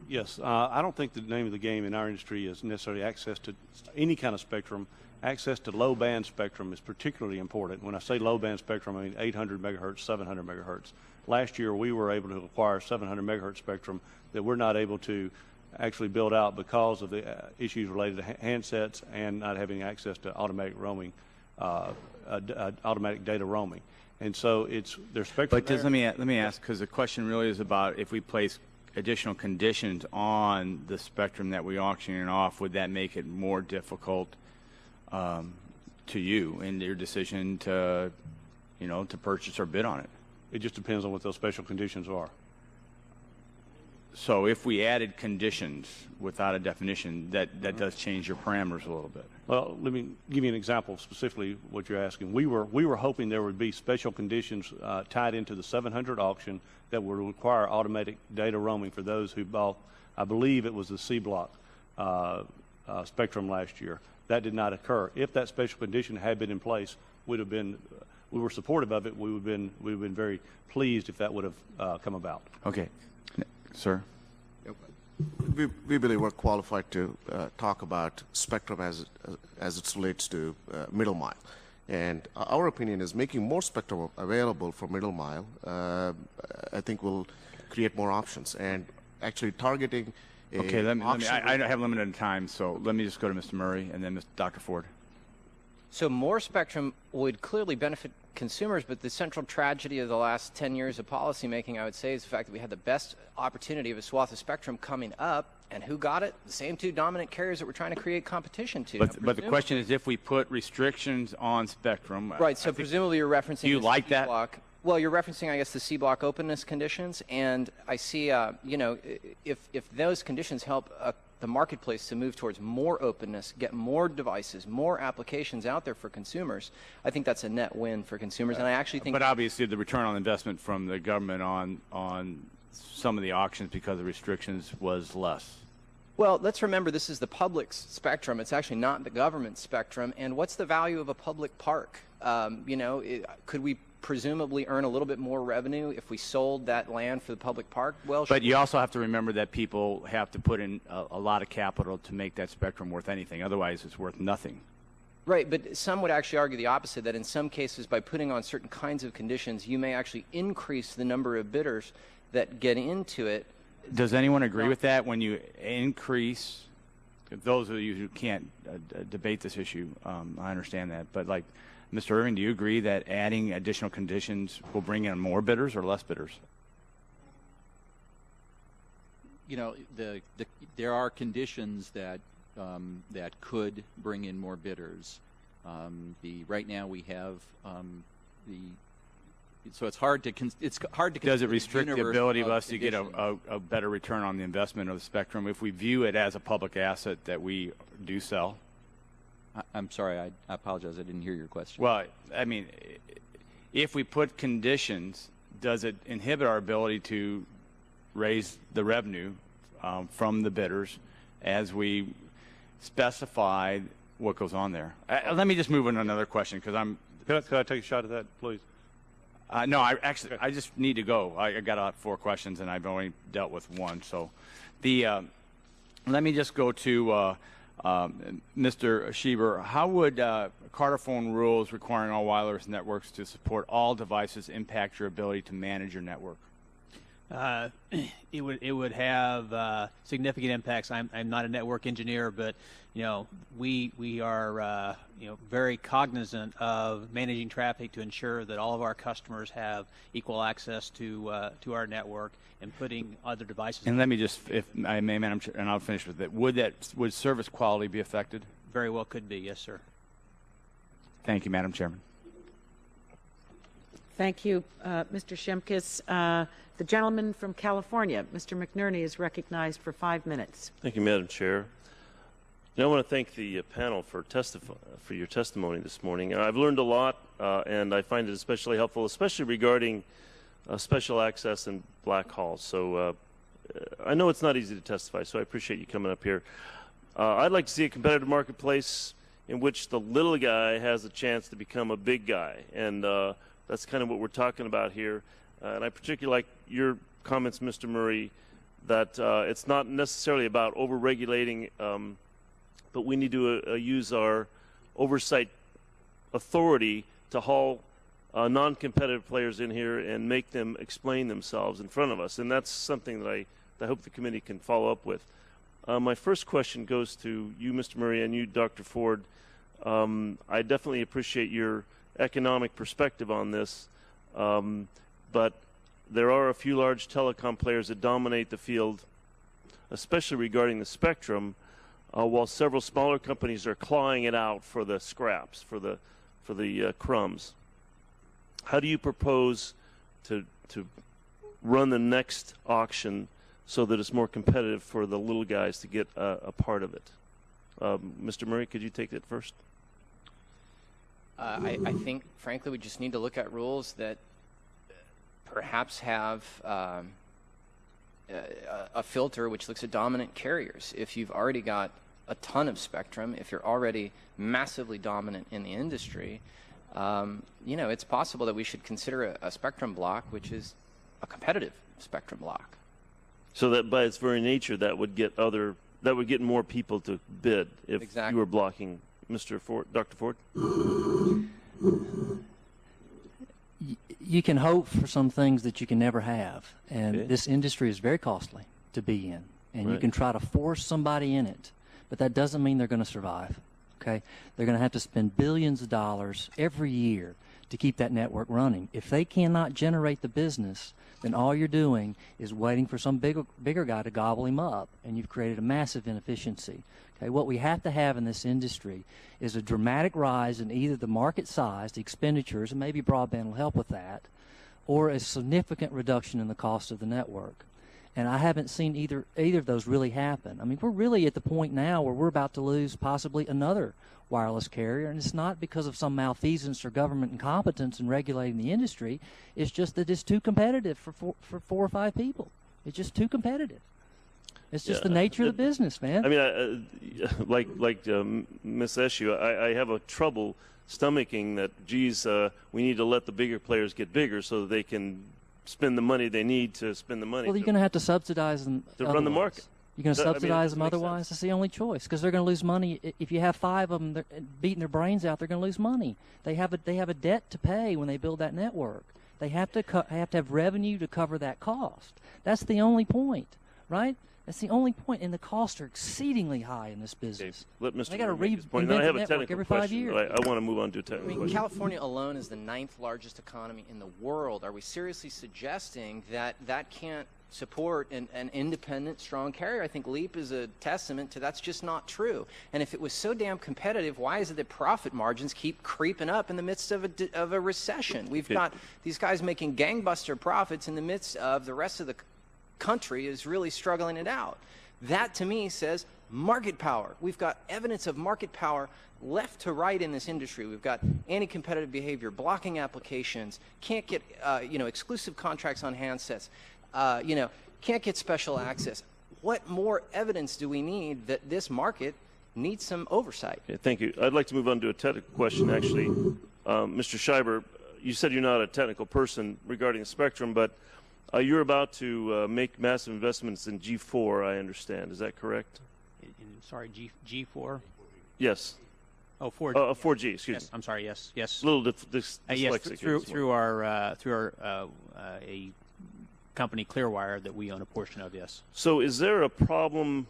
[SPEAKER 4] Yes, I don't think the name of the game in our industry is necessarily access to any kind of spectrum. Access to low-band spectrum is particularly important. When I say low-band spectrum, I mean 800 megahertz, 700 megahertz. Last year, we were able to acquire 700 megahertz spectrum that we're not able to actually build out because of the issues related to handsets and not having access to automatic roaming, automatic data roaming. And so there's spectrum.
[SPEAKER 12] But let me ask, because the question really is about if we place additional conditions on the spectrum that we auction off, would that make it more difficult to you in your decision to purchase or bid on it?
[SPEAKER 4] It just depends on what those special conditions are.
[SPEAKER 12] So if we added conditions without a definition, that does change your parameters a little bit.
[SPEAKER 4] Well, let me give you an example of specifically what you're asking. We were hoping there would be special conditions tied into the 700 auction that would require automatic data roaming for those who bought, I believe it was the C block spectrum last year. That did not occur. If that special condition had been in place, we were supportive of it. We would have been very pleased if that would have come about.
[SPEAKER 12] Okay. Sir?
[SPEAKER 8] We believe we're qualified to talk about spectrum as it relates to middle mile. And our opinion is making more spectrum available for middle mile, I think will create more options. And actually targeting a
[SPEAKER 12] Okay, I have limited time, so let me just go to Mr. Murray and then Dr. Ford.
[SPEAKER 3] So more spectrum would clearly benefit consumers, but the central tragedy of the last 10 years of policymaking, I would say, is the fact that we had the best opportunity of a swath of spectrum coming up, and who got it? The same two dominant carriers that we're trying to create competition to.
[SPEAKER 12] But the question is, if we put restrictions on spectrum...
[SPEAKER 3] Right, so presumably you're referencing...
[SPEAKER 12] Do you like that?
[SPEAKER 3] Block. Well, you're referencing, I guess, the C-block openness conditions, and I see, if those conditions help the marketplace to move towards more openness, get more devices, more applications out there for consumers, I think that's a net win for consumers, and I actually think...
[SPEAKER 12] But obviously the return on investment from the government on some of the auctions because of restrictions was less.
[SPEAKER 3] Well, let's remember this is the public's spectrum. It's actually not the government's spectrum, and what's the value of a public park? Could we presumably earn a little bit more revenue if we sold that land for the public park? Well,
[SPEAKER 12] but you also have to remember that people have to put in a lot of capital to make that spectrum worth anything. Otherwise, it's worth nothing.
[SPEAKER 3] Right, but some would actually argue the opposite, that in some cases, by putting on certain kinds of conditions, you may actually increase the number of bidders that get into it.
[SPEAKER 12] Does anyone agree with that? When you increase, those of you who can't debate this issue, I understand that, but Mr. Irving, do you agree that adding additional conditions will bring in more bidders or less bidders?
[SPEAKER 5] you know, there are conditions that that could bring in more bidders. Right now we have so it's hard to
[SPEAKER 12] Does it restrict the ability of us to get a better return on the investment of the spectrum if we view it as a public asset that we do sell?
[SPEAKER 5] I'm sorry, I apologize, I didn't hear your question.
[SPEAKER 12] Well, I mean, if we put conditions, does it inhibit our ability to raise the revenue from the bidders as we specify what goes on there? Let me just move on to another question because
[SPEAKER 4] Could I take a shot at that, please?
[SPEAKER 12] No, I just need to go. I got 4 questions and I've only dealt with one. So, let me just go to Mr. Schieber. How would Carterphone rules requiring all wireless networks to support all devices impact your ability to manage your network?
[SPEAKER 6] It would have significant impacts. I'm not a network engineer, but you know we are very cognizant of managing traffic to ensure that all of our customers have equal access to our network and putting other devices.
[SPEAKER 12] And let me just, if I may, Madam Chair, and I'll finish with it. Would service quality be affected?
[SPEAKER 6] Very well could be, yes, sir.
[SPEAKER 12] Thank you, Madam Chairman.
[SPEAKER 9] Thank you, Mr. Shimkus. The gentleman from California, Mr. McNerney, is recognized for 5 minutes.
[SPEAKER 13] Thank you, Madam Chair. And I want to thank the panel for your testimony this morning. I've learned a lot, and I find it especially helpful, especially regarding special access and black halls. So I know it's not easy to testify, so I appreciate you coming up here. I'd like to see a competitive marketplace in which the little guy has a chance to become a big guy, and that's kind of what we're talking about here. And I particularly like your comments, Mr. Murray, that it's not necessarily about over-regulating, but we need to use our oversight authority to haul non-competitive players in here and make them explain themselves in front of us. And that's something that I hope the committee can follow up with. My first question goes to you, Mr. Murray, and you, Dr. Ford. I definitely appreciate your economic perspective on this, but there are a few large telecom players that dominate the field, especially regarding the spectrum, while several smaller companies are clawing it out for the scraps, for the crumbs. How do you propose to run the next auction so that it's more competitive for the little guys to get a part of it? Mr. Murray, could you take it first?
[SPEAKER 3] I think, frankly, we just need to look at rules that perhaps have a filter which looks at dominant carriers. If you've already got a ton of spectrum, if you're already massively dominant in the industry, it's possible that we should consider a spectrum block which is a competitive spectrum block.
[SPEAKER 13] So that by its very nature, that would get more people to bid if
[SPEAKER 3] Exactly.
[SPEAKER 13] you were blocking. Mr. Ford, Dr. Ford?
[SPEAKER 7] You can hope for some things that you can never have, and
[SPEAKER 13] Okay.
[SPEAKER 7] this industry is very costly to be in, and you
[SPEAKER 13] Right.
[SPEAKER 7] can try to force somebody in it, but that doesn't mean they're going to survive. Okay, they're going to have to spend billions of dollars every year to keep that network running. If they cannot generate the business, then all you're doing is waiting for some bigger guy to gobble him up, and you've created a massive inefficiency. Okay, what we have to have in this industry is a dramatic rise in either the market size, the expenditures, and maybe broadband will help with that, or a significant reduction in the cost of the network. And I haven't seen either of those really happen. I mean, we're really at the point now where we're about to lose possibly another wireless carrier, and it's not because of some malfeasance or government incompetence in regulating the industry. It's just that it's too competitive for 4 or 5 people. It's just too competitive. It's just the nature of the business, man.
[SPEAKER 13] I mean, like Ms. Eshoo, I have a trouble stomaching that, geez, we need to let the bigger players get bigger so that they can spend the money they need to spend the money.
[SPEAKER 7] Well, you're going to have to subsidize them
[SPEAKER 13] to run the market.
[SPEAKER 7] You're going to subsidize them
[SPEAKER 13] makes
[SPEAKER 7] otherwise.
[SPEAKER 13] sense.
[SPEAKER 7] That's the only choice, because they're going to lose money. If you have 5 of them beating their brains out, they're going to lose money. They have a debt to pay when they build that network. They have to have revenue to cover that cost. That's the only point, right? That's the only point, and the costs are exceedingly high in this business.
[SPEAKER 13] Let Mr.
[SPEAKER 7] They got to
[SPEAKER 13] Murray make his point.
[SPEAKER 7] reinvent
[SPEAKER 13] Now, I
[SPEAKER 7] the
[SPEAKER 13] have a
[SPEAKER 7] network
[SPEAKER 13] technical
[SPEAKER 7] every 5
[SPEAKER 13] question.
[SPEAKER 7] years.
[SPEAKER 13] I want to move on to a
[SPEAKER 3] I
[SPEAKER 13] technical
[SPEAKER 3] mean,
[SPEAKER 13] question.
[SPEAKER 3] California alone is the 9th largest economy in the world. Are we seriously suggesting that that can't support an independent, strong carrier. I think LEAP is a testament to that's just not true. And if it was so damn competitive, why is it that profit margins keep creeping up in the midst of a recession? We've got these guys making gangbuster profits in the midst of the rest of the country is really struggling it out. That, to me, says market power. We've got evidence of market power left to right in this industry. We've got anti-competitive behavior, blocking applications, can't get exclusive contracts on handsets, can't get special access. What more evidence do we need that this market needs some oversight?
[SPEAKER 13] Okay, thank you. I'd like to move on to a technical question, actually. Mr. Schreiber, you said you're not a technical person regarding the spectrum, but you're about to make massive investments in G4, I understand. Is that correct?
[SPEAKER 6] Sorry, G4?
[SPEAKER 13] Yes.
[SPEAKER 6] Oh, 4G.
[SPEAKER 13] 4G, excuse me.
[SPEAKER 6] Yes, I'm sorry, yes.
[SPEAKER 13] A little dyslexic.
[SPEAKER 6] Yes, through our a company, Clearwire, that we own a portion of, yes.
[SPEAKER 13] So is there a problem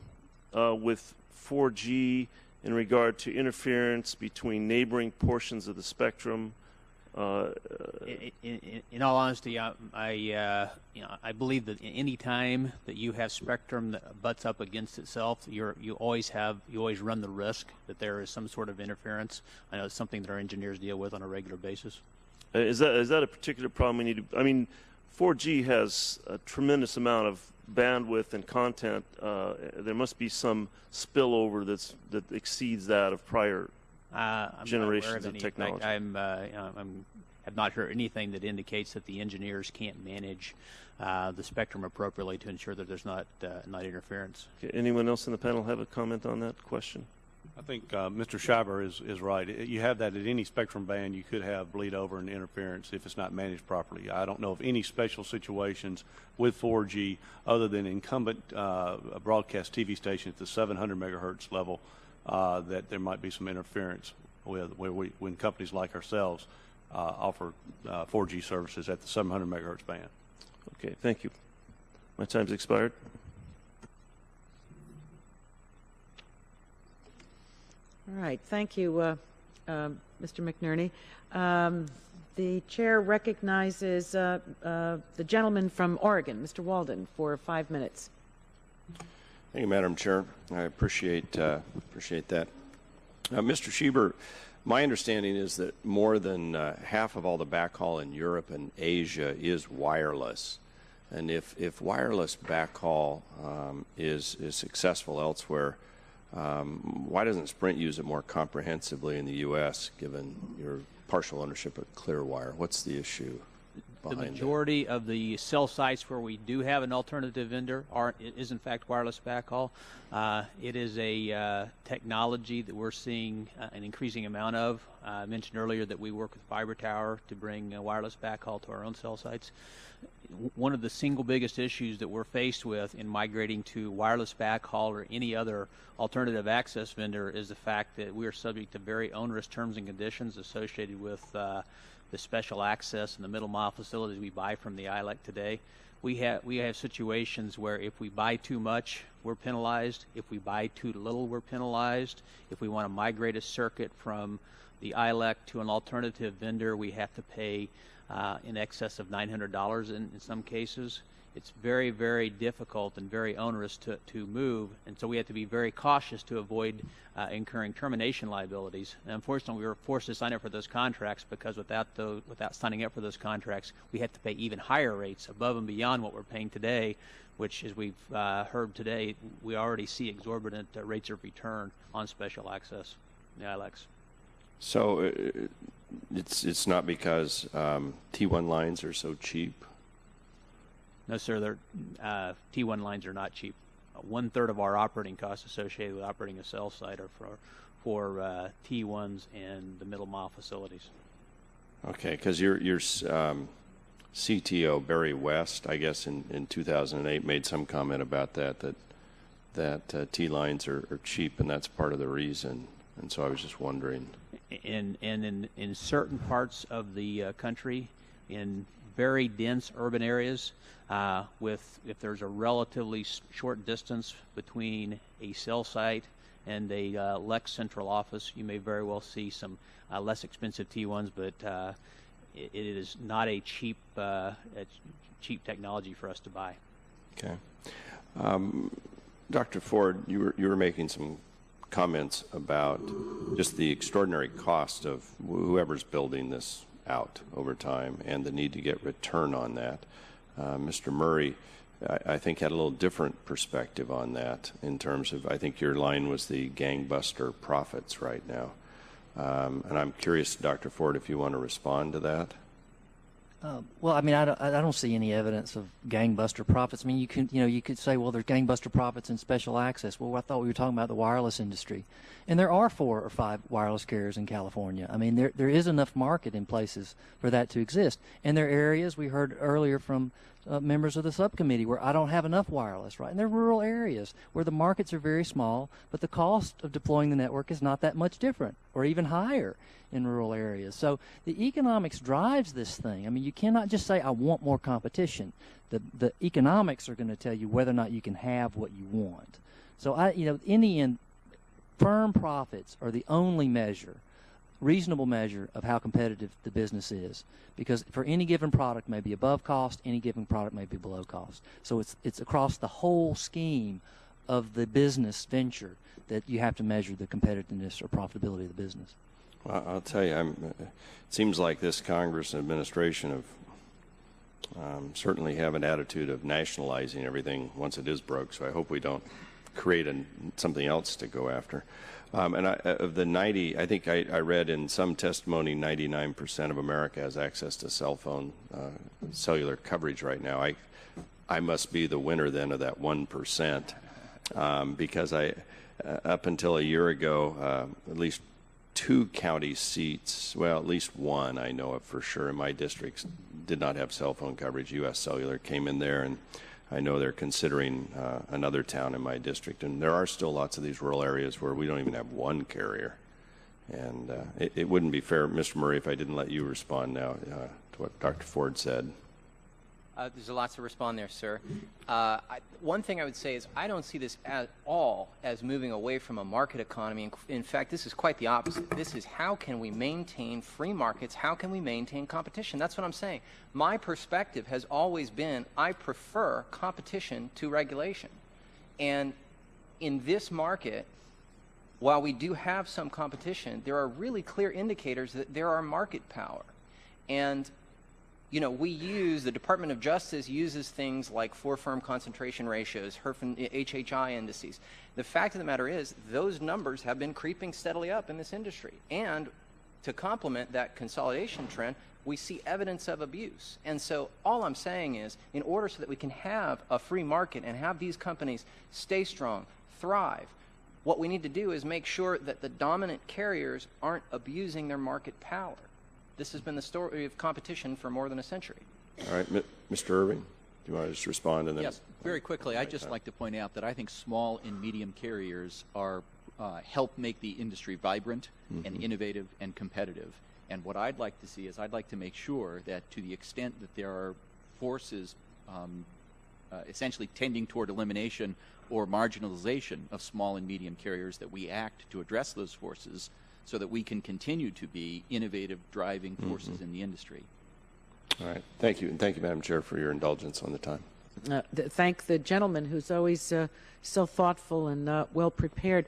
[SPEAKER 13] with 4G in regard to interference between neighboring portions of the spectrum?
[SPEAKER 6] In all honesty, I believe that any time that you have spectrum that butts up against itself, you always run the risk that there is some sort of interference. I know it's something that our engineers deal with on a regular basis.
[SPEAKER 13] Is that a particular problem we need to? I mean, 4G has a tremendous amount of bandwidth and content. There must be some spillover that exceeds that of prior generations of technology.
[SPEAKER 6] I have not heard anything that indicates that the engineers can't manage the spectrum appropriately to ensure that there's not interference.
[SPEAKER 13] Okay, anyone else in the panel have a comment on that question?
[SPEAKER 4] I think Mr. Schreiber is right. You have that at any spectrum band. You could have bleed over and interference if it's not managed properly. I don't know of any special situations with 4G other than incumbent broadcast TV stations at the 700 megahertz level that there might be some interference with when companies like ourselves offer 4G services at the 700 megahertz band.
[SPEAKER 13] Okay, thank you. My time's expired.
[SPEAKER 9] All right, thank you, Mr. McNerney. The chair recognizes the gentleman from Oregon, Mr. Walden, for 5 minutes.
[SPEAKER 14] Thank you, Madam Chair. I appreciate that. Mr. Schreiber, my understanding is that more than half of all the backhaul in Europe and Asia is wireless. And if wireless backhaul is successful elsewhere, why doesn't Sprint use it more comprehensively in the U.S., given your partial ownership of Clearwire? What's the issue behind
[SPEAKER 6] The majority of the cell sites where we do have an alternative vendor is in fact wireless backhaul. It is a technology that we're seeing an increasing amount of. I mentioned earlier that we work with Fiber Tower to bring wireless backhaul to our own cell sites. One of the single biggest issues that we're faced with in migrating to wireless backhaul or any other alternative access vendor is the fact that we are subject to very onerous terms and conditions associated with the special access and the middle mile facilities we buy from the ILEC today. We have situations where if we buy too much, we're penalized. If we buy too little, we're penalized. If we want to migrate a circuit from the ILEC to an alternative vendor, we have to pay in excess of $900 in some cases. It's very, very difficult and very onerous to move, and so we have to be very cautious to avoid incurring termination liabilities. And unfortunately, we were forced to sign up for those contracts because without signing up for those contracts, we had to pay even higher rates above and beyond what we're paying today, which, as we've heard today, we already see exorbitant rates of return on special access in the ILECs.
[SPEAKER 14] So it's not because T1 lines are so cheap?
[SPEAKER 6] No, sir. T1 lines are not cheap. 1/3 of our operating costs associated with operating a cell site are for T1s and the middle mile facilities.
[SPEAKER 14] Okay, because your CTO Barry West, I guess in 2008, made some comment about that T lines are cheap, and that's part of the reason. And so I was just wondering.
[SPEAKER 6] And in certain parts of the country, in very dense urban areas, if there's a relatively short distance between a cell site and a LEX central office, you may very well see some less expensive T1s, but it is not a cheap technology for us to buy.
[SPEAKER 14] Okay. Dr. Ford, you were making some comments about just the extraordinary cost of whoever's building this out over time and the need to get return on that. Mr. Murray, I think, had a little different perspective on that in terms of, I think your line was the gangbuster profits right now. And I'm curious, Dr. Ford, if you want to respond to that.
[SPEAKER 7] Well, I mean, I don't see any evidence of gangbuster profits. I mean, you could say, well, there's gangbuster profits in special access. Well, I thought we were talking about the wireless industry, and there are 4 or 5 wireless carriers in California. I mean, there is enough market in places for that to exist, and there are areas we heard earlier from members of the subcommittee where I don't have enough wireless, right? And there are rural areas where the markets are very small, but the cost of deploying the network is not that much different, or even higher in rural areas. So the economics drives this thing. I mean, you cannot just say, I want more competition. The economics are going to tell you whether or not you can have what you want. So in the end, firm profits are the only reasonable measure of how competitive the business is, because for any given product may be above cost, any given product may be below cost. So it's across the whole scheme of the business venture that you have to measure the competitiveness or profitability of the business.
[SPEAKER 14] Well, I'll tell you, it seems like this Congress and administration have certainly have an attitude of nationalizing everything once it is broke, so I hope we don't create something else to go after. Of the 90, I think I read in some testimony 99% of America has access to cell phone cellular coverage right now. I must be the winner then of that 1%, because up until a year ago, at least 2 county seats, well, at least one I know of for sure in my districts, did not have cell phone coverage. U.S. Cellular came in there, and I know they're considering another town in my district. And there are still lots of these rural areas where we don't even have one carrier. And it wouldn't be fair, Mr. Murray, if I didn't let you respond now to what Dr. Ford said.
[SPEAKER 3] There's a lot to respond there, sir. One thing I would say is I don't see this at all as moving away from a market economy. In fact, this is quite the opposite. This is how can we maintain free markets? How can we maintain competition? That's what I'm saying. My perspective has always been I prefer competition to regulation. And in this market, while we do have some competition, there are really clear indicators that there are market power. And the Department of Justice uses things like 4-firm concentration ratios, HHI indices. The fact of the matter is those numbers have been creeping steadily up in this industry. And to complement that consolidation trend, we see evidence of abuse. And so all I'm saying is, in order so that we can have a free market and have these companies stay strong, thrive, what we need to do is make sure that the dominant carriers aren't abusing their market power. This has been the story of competition for more than a century.
[SPEAKER 14] All right, Mr. Irving, do you want to just respond? And then
[SPEAKER 5] yes, very quickly. I'd just like to point out that I think small and medium carriers are help make the industry vibrant and innovative and competitive. And what I'd like to see is I'd like to make sure that to the extent that there are forces essentially tending toward elimination or marginalization of small and medium carriers, that we act to address those forces so that we can continue to be innovative driving forces in the industry.
[SPEAKER 14] All right. Thank you. And thank you, Madam Chair, for your indulgence on the time.
[SPEAKER 9] Thank the gentleman who's always so thoughtful and well prepared.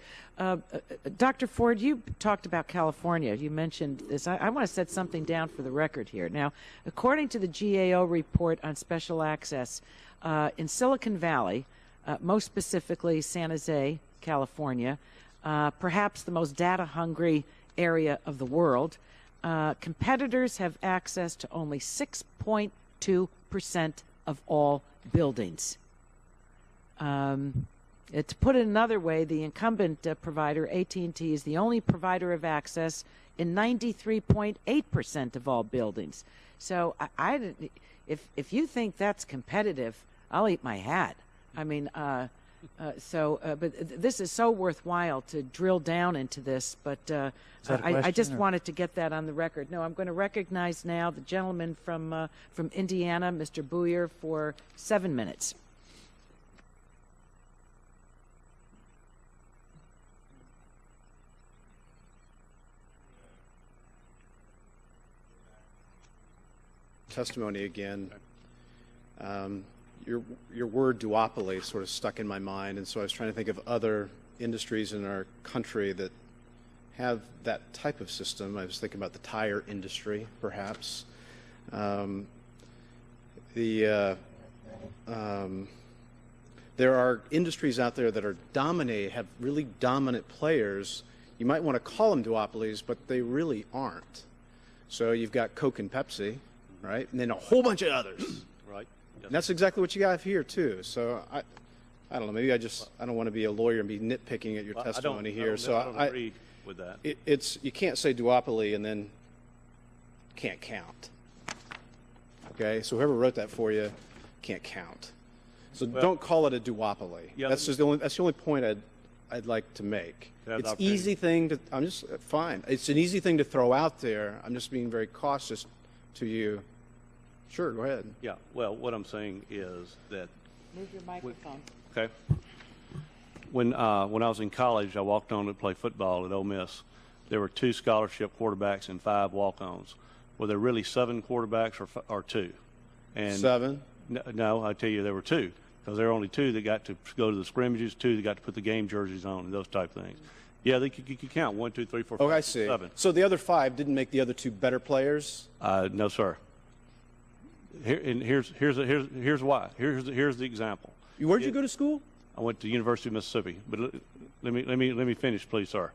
[SPEAKER 9] Dr. Ford, you talked about California. You mentioned this. I want to set something down for the record here. Now, according to the GAO report on special access, in Silicon Valley, most specifically San Jose, California, perhaps the most data-hungry area of the world, competitors have access to only 6.2% of all buildings. To put it another way, the incumbent provider, AT&T, is the only provider of access in 93.8% of all buildings. So if you think that's competitive, I'll eat my hat. I mean, but this is so worthwhile to drill down into this, but I just wanted to get that on the record. No, I'm going to recognize now the gentleman from Indiana, Mr. Booyer, for 7 minutes.
[SPEAKER 15] Testimony again. your word duopoly sort of stuck in my mind, and so I was trying to think of other industries in our country that have that type of system. I was thinking about the tire industry, perhaps. There are industries out there that are have really dominant players. You might want to call them duopolies, but they really aren't. So you've got Coke and Pepsi, right? And then a whole bunch of others.
[SPEAKER 4] Right.
[SPEAKER 15] And that's exactly what you got here, too. So I don't know. Maybe I don't want to be a lawyer and be nitpicking at your testimony here.
[SPEAKER 4] I don't agree with that.
[SPEAKER 15] You can't say duopoly and then can't count. Okay? So whoever wrote that for you can't count. So don't call it a duopoly.
[SPEAKER 4] Yeah,
[SPEAKER 15] that's the only point I'd like to make. It's easy thing to. I'm just fine. It's an easy thing to throw out there. I'm just being very cautious to you. Sure, go ahead.
[SPEAKER 4] Yeah. Well, what I'm saying is that.
[SPEAKER 9] Move your microphone.
[SPEAKER 4] Okay. When I was in college, I walked on to play football at Ole Miss. There were 2 scholarship quarterbacks and 5 walk-ons. Were there really 7 quarterbacks or 2? And
[SPEAKER 15] 7?
[SPEAKER 4] No, I tell you there were 2, because there were only 2 that got to go to the scrimmages, 2 that got to put the game jerseys on, and those type of things. Yeah, you could count 1, 2, 3, 4, 5,
[SPEAKER 15] oh, I see.
[SPEAKER 4] 7.
[SPEAKER 15] So the other 5 didn't make the other 2 better players?
[SPEAKER 4] No, sir. Here's why. Here's the example.
[SPEAKER 15] Where'd you go to school?
[SPEAKER 4] I went to University of Mississippi. But let me finish, please, sir.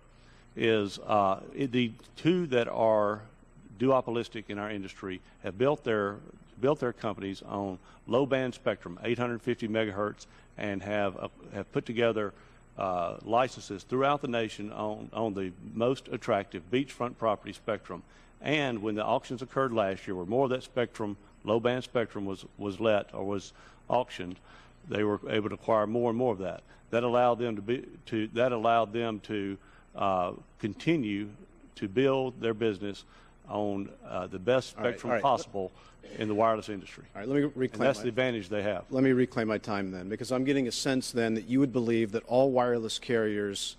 [SPEAKER 4] The 2 that are duopolistic in our industry have built their companies on low-band spectrum, 850 megahertz, and have put together licenses throughout the nation on the most attractive beachfront property spectrum. And when the auctions occurred last year, where more of that spectrum, low-band spectrum, was let or was auctioned, they were able to acquire more and more of that. That allowed them to continue to build their business on the best spectrum possible in the wireless industry.
[SPEAKER 15] All right, let me reclaim.
[SPEAKER 4] And that's the advantage they have.
[SPEAKER 15] Let me reclaim my time then, because I'm getting a sense then that you would believe that all wireless carriers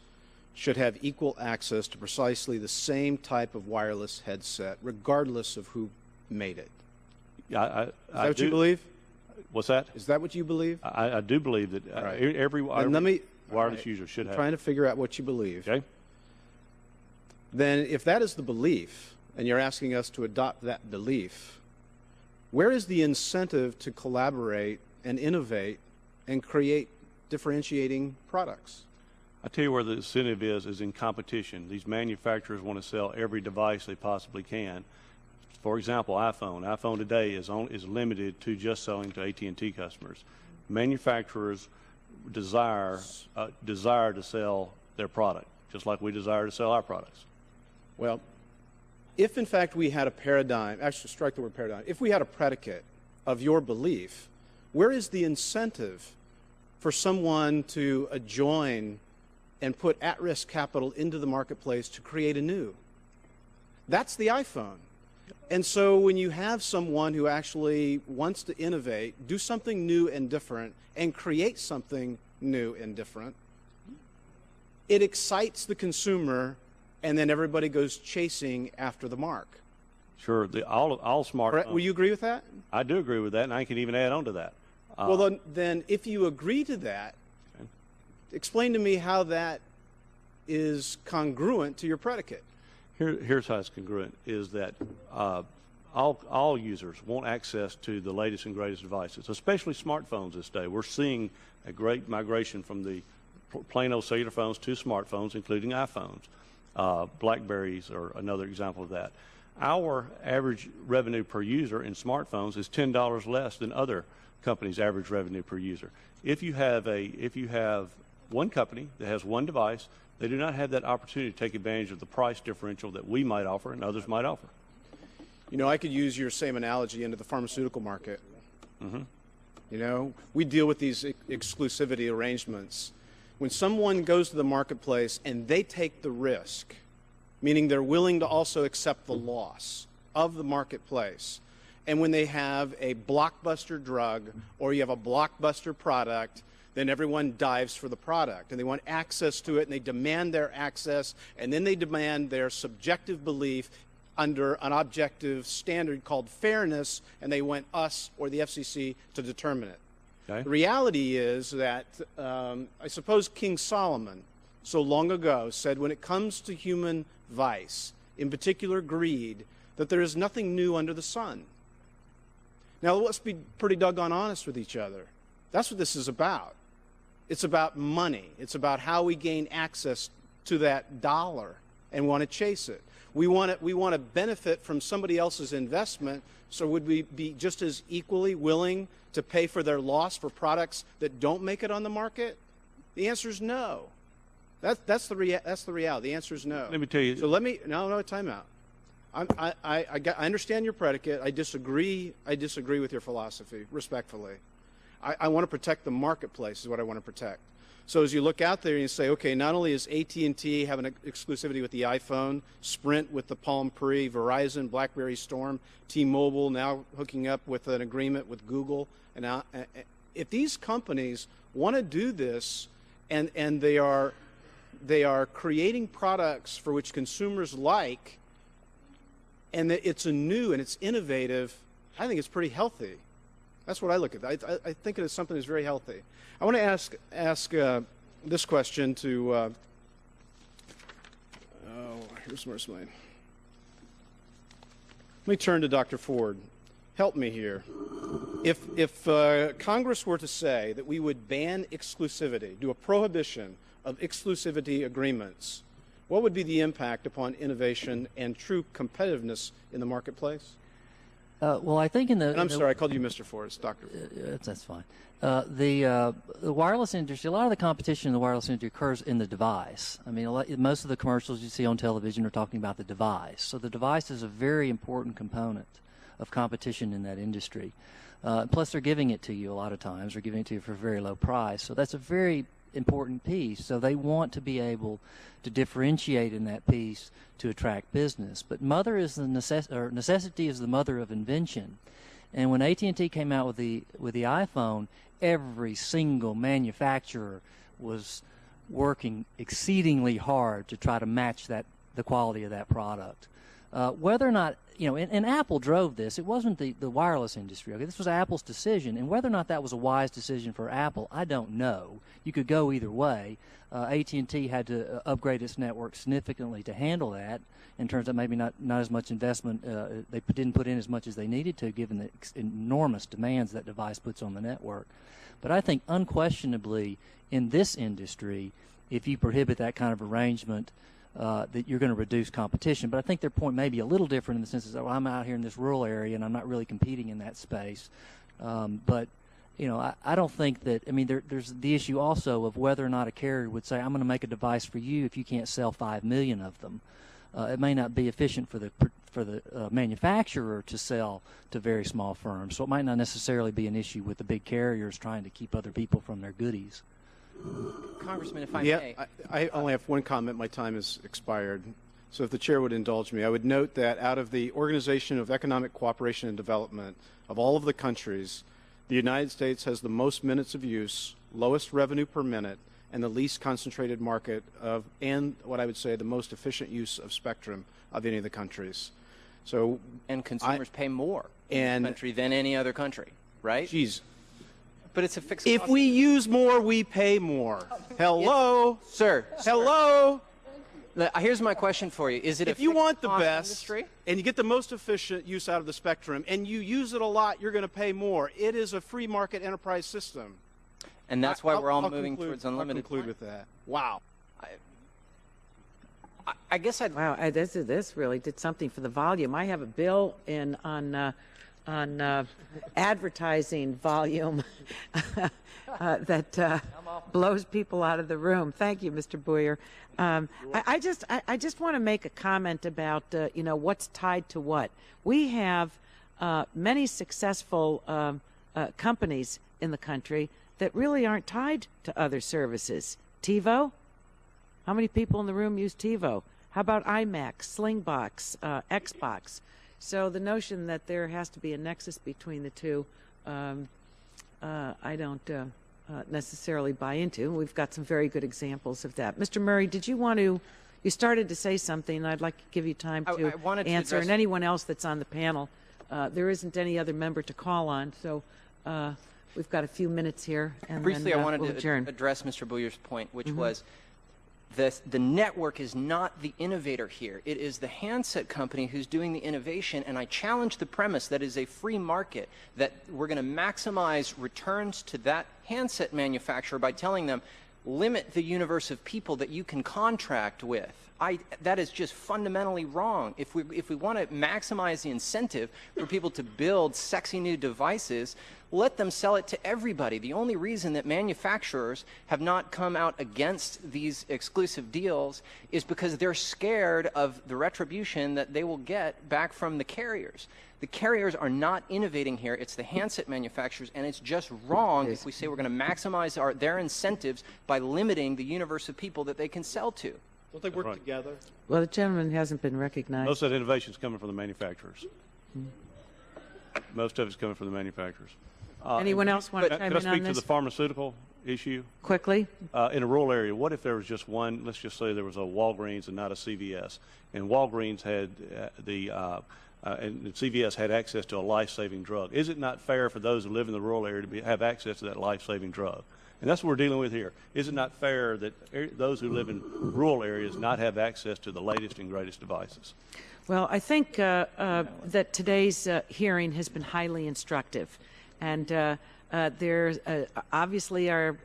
[SPEAKER 15] should have equal access to precisely the same type of wireless headset, regardless of who made it. Is that what you believe?
[SPEAKER 4] What's that?
[SPEAKER 15] Is that what you believe?
[SPEAKER 4] I do believe that every wireless user should have.
[SPEAKER 15] I'm trying to figure out what you believe.
[SPEAKER 4] Okay.
[SPEAKER 15] Then if that is the belief, and you're asking us to adopt that belief, where is the incentive to collaborate and innovate and create differentiating products?
[SPEAKER 4] I tell you where the incentive is in competition. These manufacturers want to sell every device they possibly can. For example, iPhone. iPhone today is limited to just selling to AT&T customers. Manufacturers desire to sell their product, just like we desire to sell our products.
[SPEAKER 15] Well, if in fact we had a paradigm, actually strike the word paradigm, if we had a predicate of your belief, where is the incentive for someone to join and put at-risk capital into the marketplace to create anew? That's the iPhone. And so when you have someone who actually wants to innovate, do something new and different, and create something new and different, it excites the consumer, and then everybody goes chasing after the mark.
[SPEAKER 4] Sure. All smartphones.
[SPEAKER 15] Will you agree with that?
[SPEAKER 4] I do agree with that, and I can even add on to that.
[SPEAKER 15] Well, then if you agree to that, explain to me how that is congruent to your predicate.
[SPEAKER 4] Here's how it's congruent, is that all users want access to the latest and greatest devices, especially smartphones this day. We're seeing a great migration from the plain old cellular phones to smartphones, including iPhones. BlackBerries are another example of that. Our average revenue per user in smartphones is $10 less than other companies' average revenue per user. If you have one company that has one device, they do not have that opportunity to take advantage of the price differential that we might offer and others might offer.
[SPEAKER 15] You know, I could use your same analogy into the pharmaceutical market.
[SPEAKER 4] Mm-hmm.
[SPEAKER 15] You know, we deal with these exclusivity arrangements. When someone goes to the marketplace and they take the risk, meaning they're willing to also accept the loss of the marketplace, and when they have a blockbuster drug or you have a blockbuster product, then everyone dives for the product, and they want access to it, and they demand their access, and then they demand their subjective belief under an objective standard called fairness, and they want us or the FCC to determine it.
[SPEAKER 4] Okay.
[SPEAKER 15] The reality is that I suppose King Solomon, so long ago, said when it comes to human vice, in particular greed, that there is nothing new under the sun. Now, let's be pretty doggone honest with each other. That's what this is about. It's about money. It's about how we gain access to that dollar and want to chase it. We want to benefit from somebody else's investment, so would we be just as equally willing to pay for their loss for products that don't make it on the market? The answer is no. That's the reality. The answer is no.
[SPEAKER 4] Let me tell you.
[SPEAKER 15] So no, time out. I understand your predicate. I disagree with your philosophy, respectfully. I want to protect the marketplace is what I want to protect. So as you look out there and you say, okay, not only is AT&T having exclusivity with the iPhone, Sprint with the Palm Pre, Verizon, BlackBerry Storm, T-Mobile now hooking up with an agreement with Google, and if these companies want to do this and they are creating products for which consumers like, and it's new and it's innovative, I think it's pretty healthy. That's what I look at. I think it is something that's very healthy. I want to ask this question to. Here's Marceline. Let me turn to Dr. Ford. Help me here. If Congress were to say that we would ban exclusivity, do a prohibition of exclusivity agreements, what would be the impact upon innovation and true competitiveness in the marketplace?
[SPEAKER 7] Well, I think
[SPEAKER 15] And I'm sorry, I called you Mr. Forrest, Dr.
[SPEAKER 7] That's fine. The wireless industry, a lot of the competition in the wireless industry occurs in the device. I mean, most of the commercials you see on television are talking about the device. So the device is a very important component of competition in that industry. Plus, they're giving it to you a lot of times. They're giving it to you for a very low price. So that's a very important piece. So they want to be able to differentiate in that piece to attract business. But necessity is the mother of invention. And when AT&T came out with the iPhone, every single manufacturer was working exceedingly hard to try to match the quality of that product. Whether or not, and Apple drove this. It wasn't the wireless industry. Okay, this was Apple's decision, and whether or not that was a wise decision for Apple, I don't know. You could go either way. AT&T had to upgrade its network significantly to handle that. In terms of maybe not as much investment, they didn't put in as much as they needed to, given the enormous demands that device puts on the network. But I think unquestionably in this industry, if you prohibit that kind of arrangement, that you're going to reduce competition. But I think their point may be a little different in the sense that, well, I'm out here in this rural area and I'm not really competing in that space. But I don't think that. I mean, there's the issue also of whether or not a carrier would say, I'm going to make a device for you if you can't sell 5 million of them. It may not be efficient for the manufacturer to sell to very small firms. So it might not necessarily be an issue with the big carriers trying to keep other people from their goodies.
[SPEAKER 3] Congressman, if I may.
[SPEAKER 15] I only have one comment. My time has expired. So if the chair would indulge me, I would note that out of the Organization of Economic Cooperation and Development of all of the countries, the United States has the most minutes of use, lowest revenue per minute, and the least concentrated market and what I would say the most efficient use of spectrum of any of the countries. So,
[SPEAKER 3] and consumers pay more in the country than any other country, right?
[SPEAKER 15] Geez.
[SPEAKER 3] But it's a fixed
[SPEAKER 15] If
[SPEAKER 3] cost.
[SPEAKER 15] we use more, we pay more. Hello?
[SPEAKER 3] Sir.
[SPEAKER 15] Hello?
[SPEAKER 3] Here's my question for you. Is it
[SPEAKER 15] if you want the best
[SPEAKER 3] industry?
[SPEAKER 15] And you get the most efficient use out of the spectrum and you use it a lot, you're going to pay more. It is a free market enterprise system.
[SPEAKER 3] And that's why we're all moving
[SPEAKER 15] conclude,
[SPEAKER 3] towards unlimited.
[SPEAKER 15] I'll conclude with that. Wow.
[SPEAKER 3] I guess I'd.
[SPEAKER 9] Wow, this really did something for the volume. I have a bill on advertising volume that blows people out of the room. Thank you, Mr. Boyer. I just want to make a comment about what's tied to what. We have many successful companies in the country that really aren't tied to other services. TiVo? How many people in the room use TiVo? How about IMAX, Slingbox, Xbox? So the notion that there has to be a nexus between the two, I don't necessarily buy into. We've got some very good examples of that. Mr. Murray, did you want to? You started to say something, and I'd like to give you time to answer. And anyone else that's on the panel, there isn't any other member to call on, so. we've got a few minutes here, and
[SPEAKER 3] Briefly,
[SPEAKER 9] then
[SPEAKER 3] I wanted
[SPEAKER 9] we'll
[SPEAKER 3] to
[SPEAKER 9] adjourn.
[SPEAKER 3] address Mr. Boyer's point, which
[SPEAKER 9] Mhm.
[SPEAKER 3] was the network is not the innovator here. It is the handset company who's doing the innovation, and I challenge the premise that is a free market, that we're going to maximize returns to that handset manufacturer by telling them, limit the universe of people that you can contract with. That is just fundamentally wrong. If we want to maximize the incentive for people to build sexy new devices, let them sell it to everybody. The only reason that manufacturers have not come out against these exclusive deals is because they're scared of the retribution that they will get back from the carriers. The carriers are not innovating here. It's the handset manufacturers, and it's just wrong if we say we're going to maximize their incentives by limiting the universe of people that they can sell to.
[SPEAKER 15] Don't they work together?
[SPEAKER 9] Well, the gentleman hasn't been recognized.
[SPEAKER 4] Most of that innovation is coming from the manufacturers. Most of it's coming from the manufacturers.
[SPEAKER 9] Anyone else want to chime
[SPEAKER 4] Can I
[SPEAKER 9] in on
[SPEAKER 4] speak to
[SPEAKER 9] this?
[SPEAKER 4] the pharmaceutical issue?
[SPEAKER 9] Quickly.
[SPEAKER 4] In a rural area, what if there was just one, let's just say there was a Walgreens and not a CVS, and Walgreens had and CVS had access to a life-saving drug? Is it not fair for those who live in the rural area to have access to that life-saving drug? And that's what we're dealing with here. Is it not fair that those who live in rural areas not have access to the latest and greatest devices?
[SPEAKER 9] Well, I think that today's hearing has been highly instructive. And there obviously are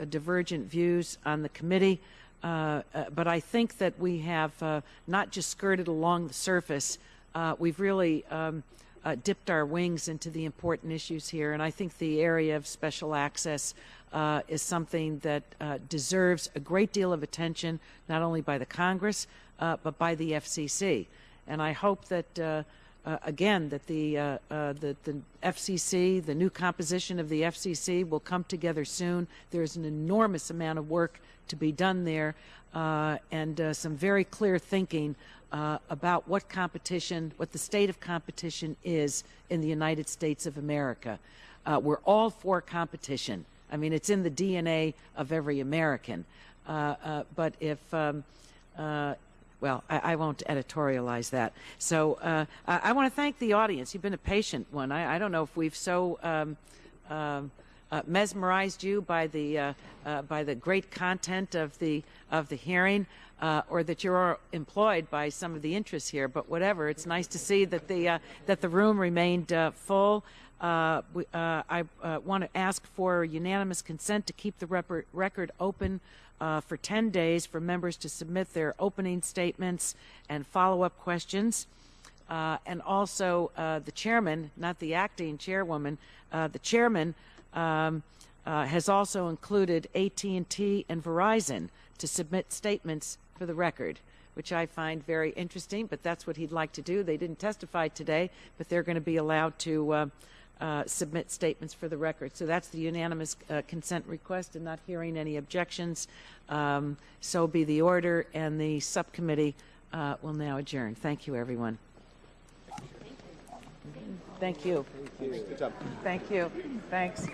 [SPEAKER 9] divergent views on the committee, but I think that we have not just skirted along the surface, we've really dipped our wings into the important issues here. And I think the area of special access is something that deserves a great deal of attention, not only by the Congress, but by the FCC. And I hope that again, that the FCC, the new composition of the FCC will come together soon. There's an enormous amount of work to be done there, and some very clear thinking about what competition, what the state of competition is in the United States of America. We're all for competition. I mean, it's in the DNA of every American. But if well, I won't editorialize that. So I want to thank the audience. You've been a patient one. I don't know if we've so mesmerized you by the great content of the hearing, or that you're employed by some of the interests here. But whatever, it's nice to see that the room remained full. I want to ask for unanimous consent to keep the record open for 10 days for members to submit their opening statements and follow-up questions. And also the chairman, not the acting chairwoman, the chairman has also included AT&T and Verizon to submit statements for the record, which I find very interesting, but that's what he'd like to do. They didn't testify today, but they're going to be allowed to submit statements for the record. So that's the unanimous consent request, and not hearing any objections. So be the order, and the subcommittee will now adjourn. Thank you, everyone. Thank you.
[SPEAKER 15] Good job.
[SPEAKER 9] Thank you. Thanks.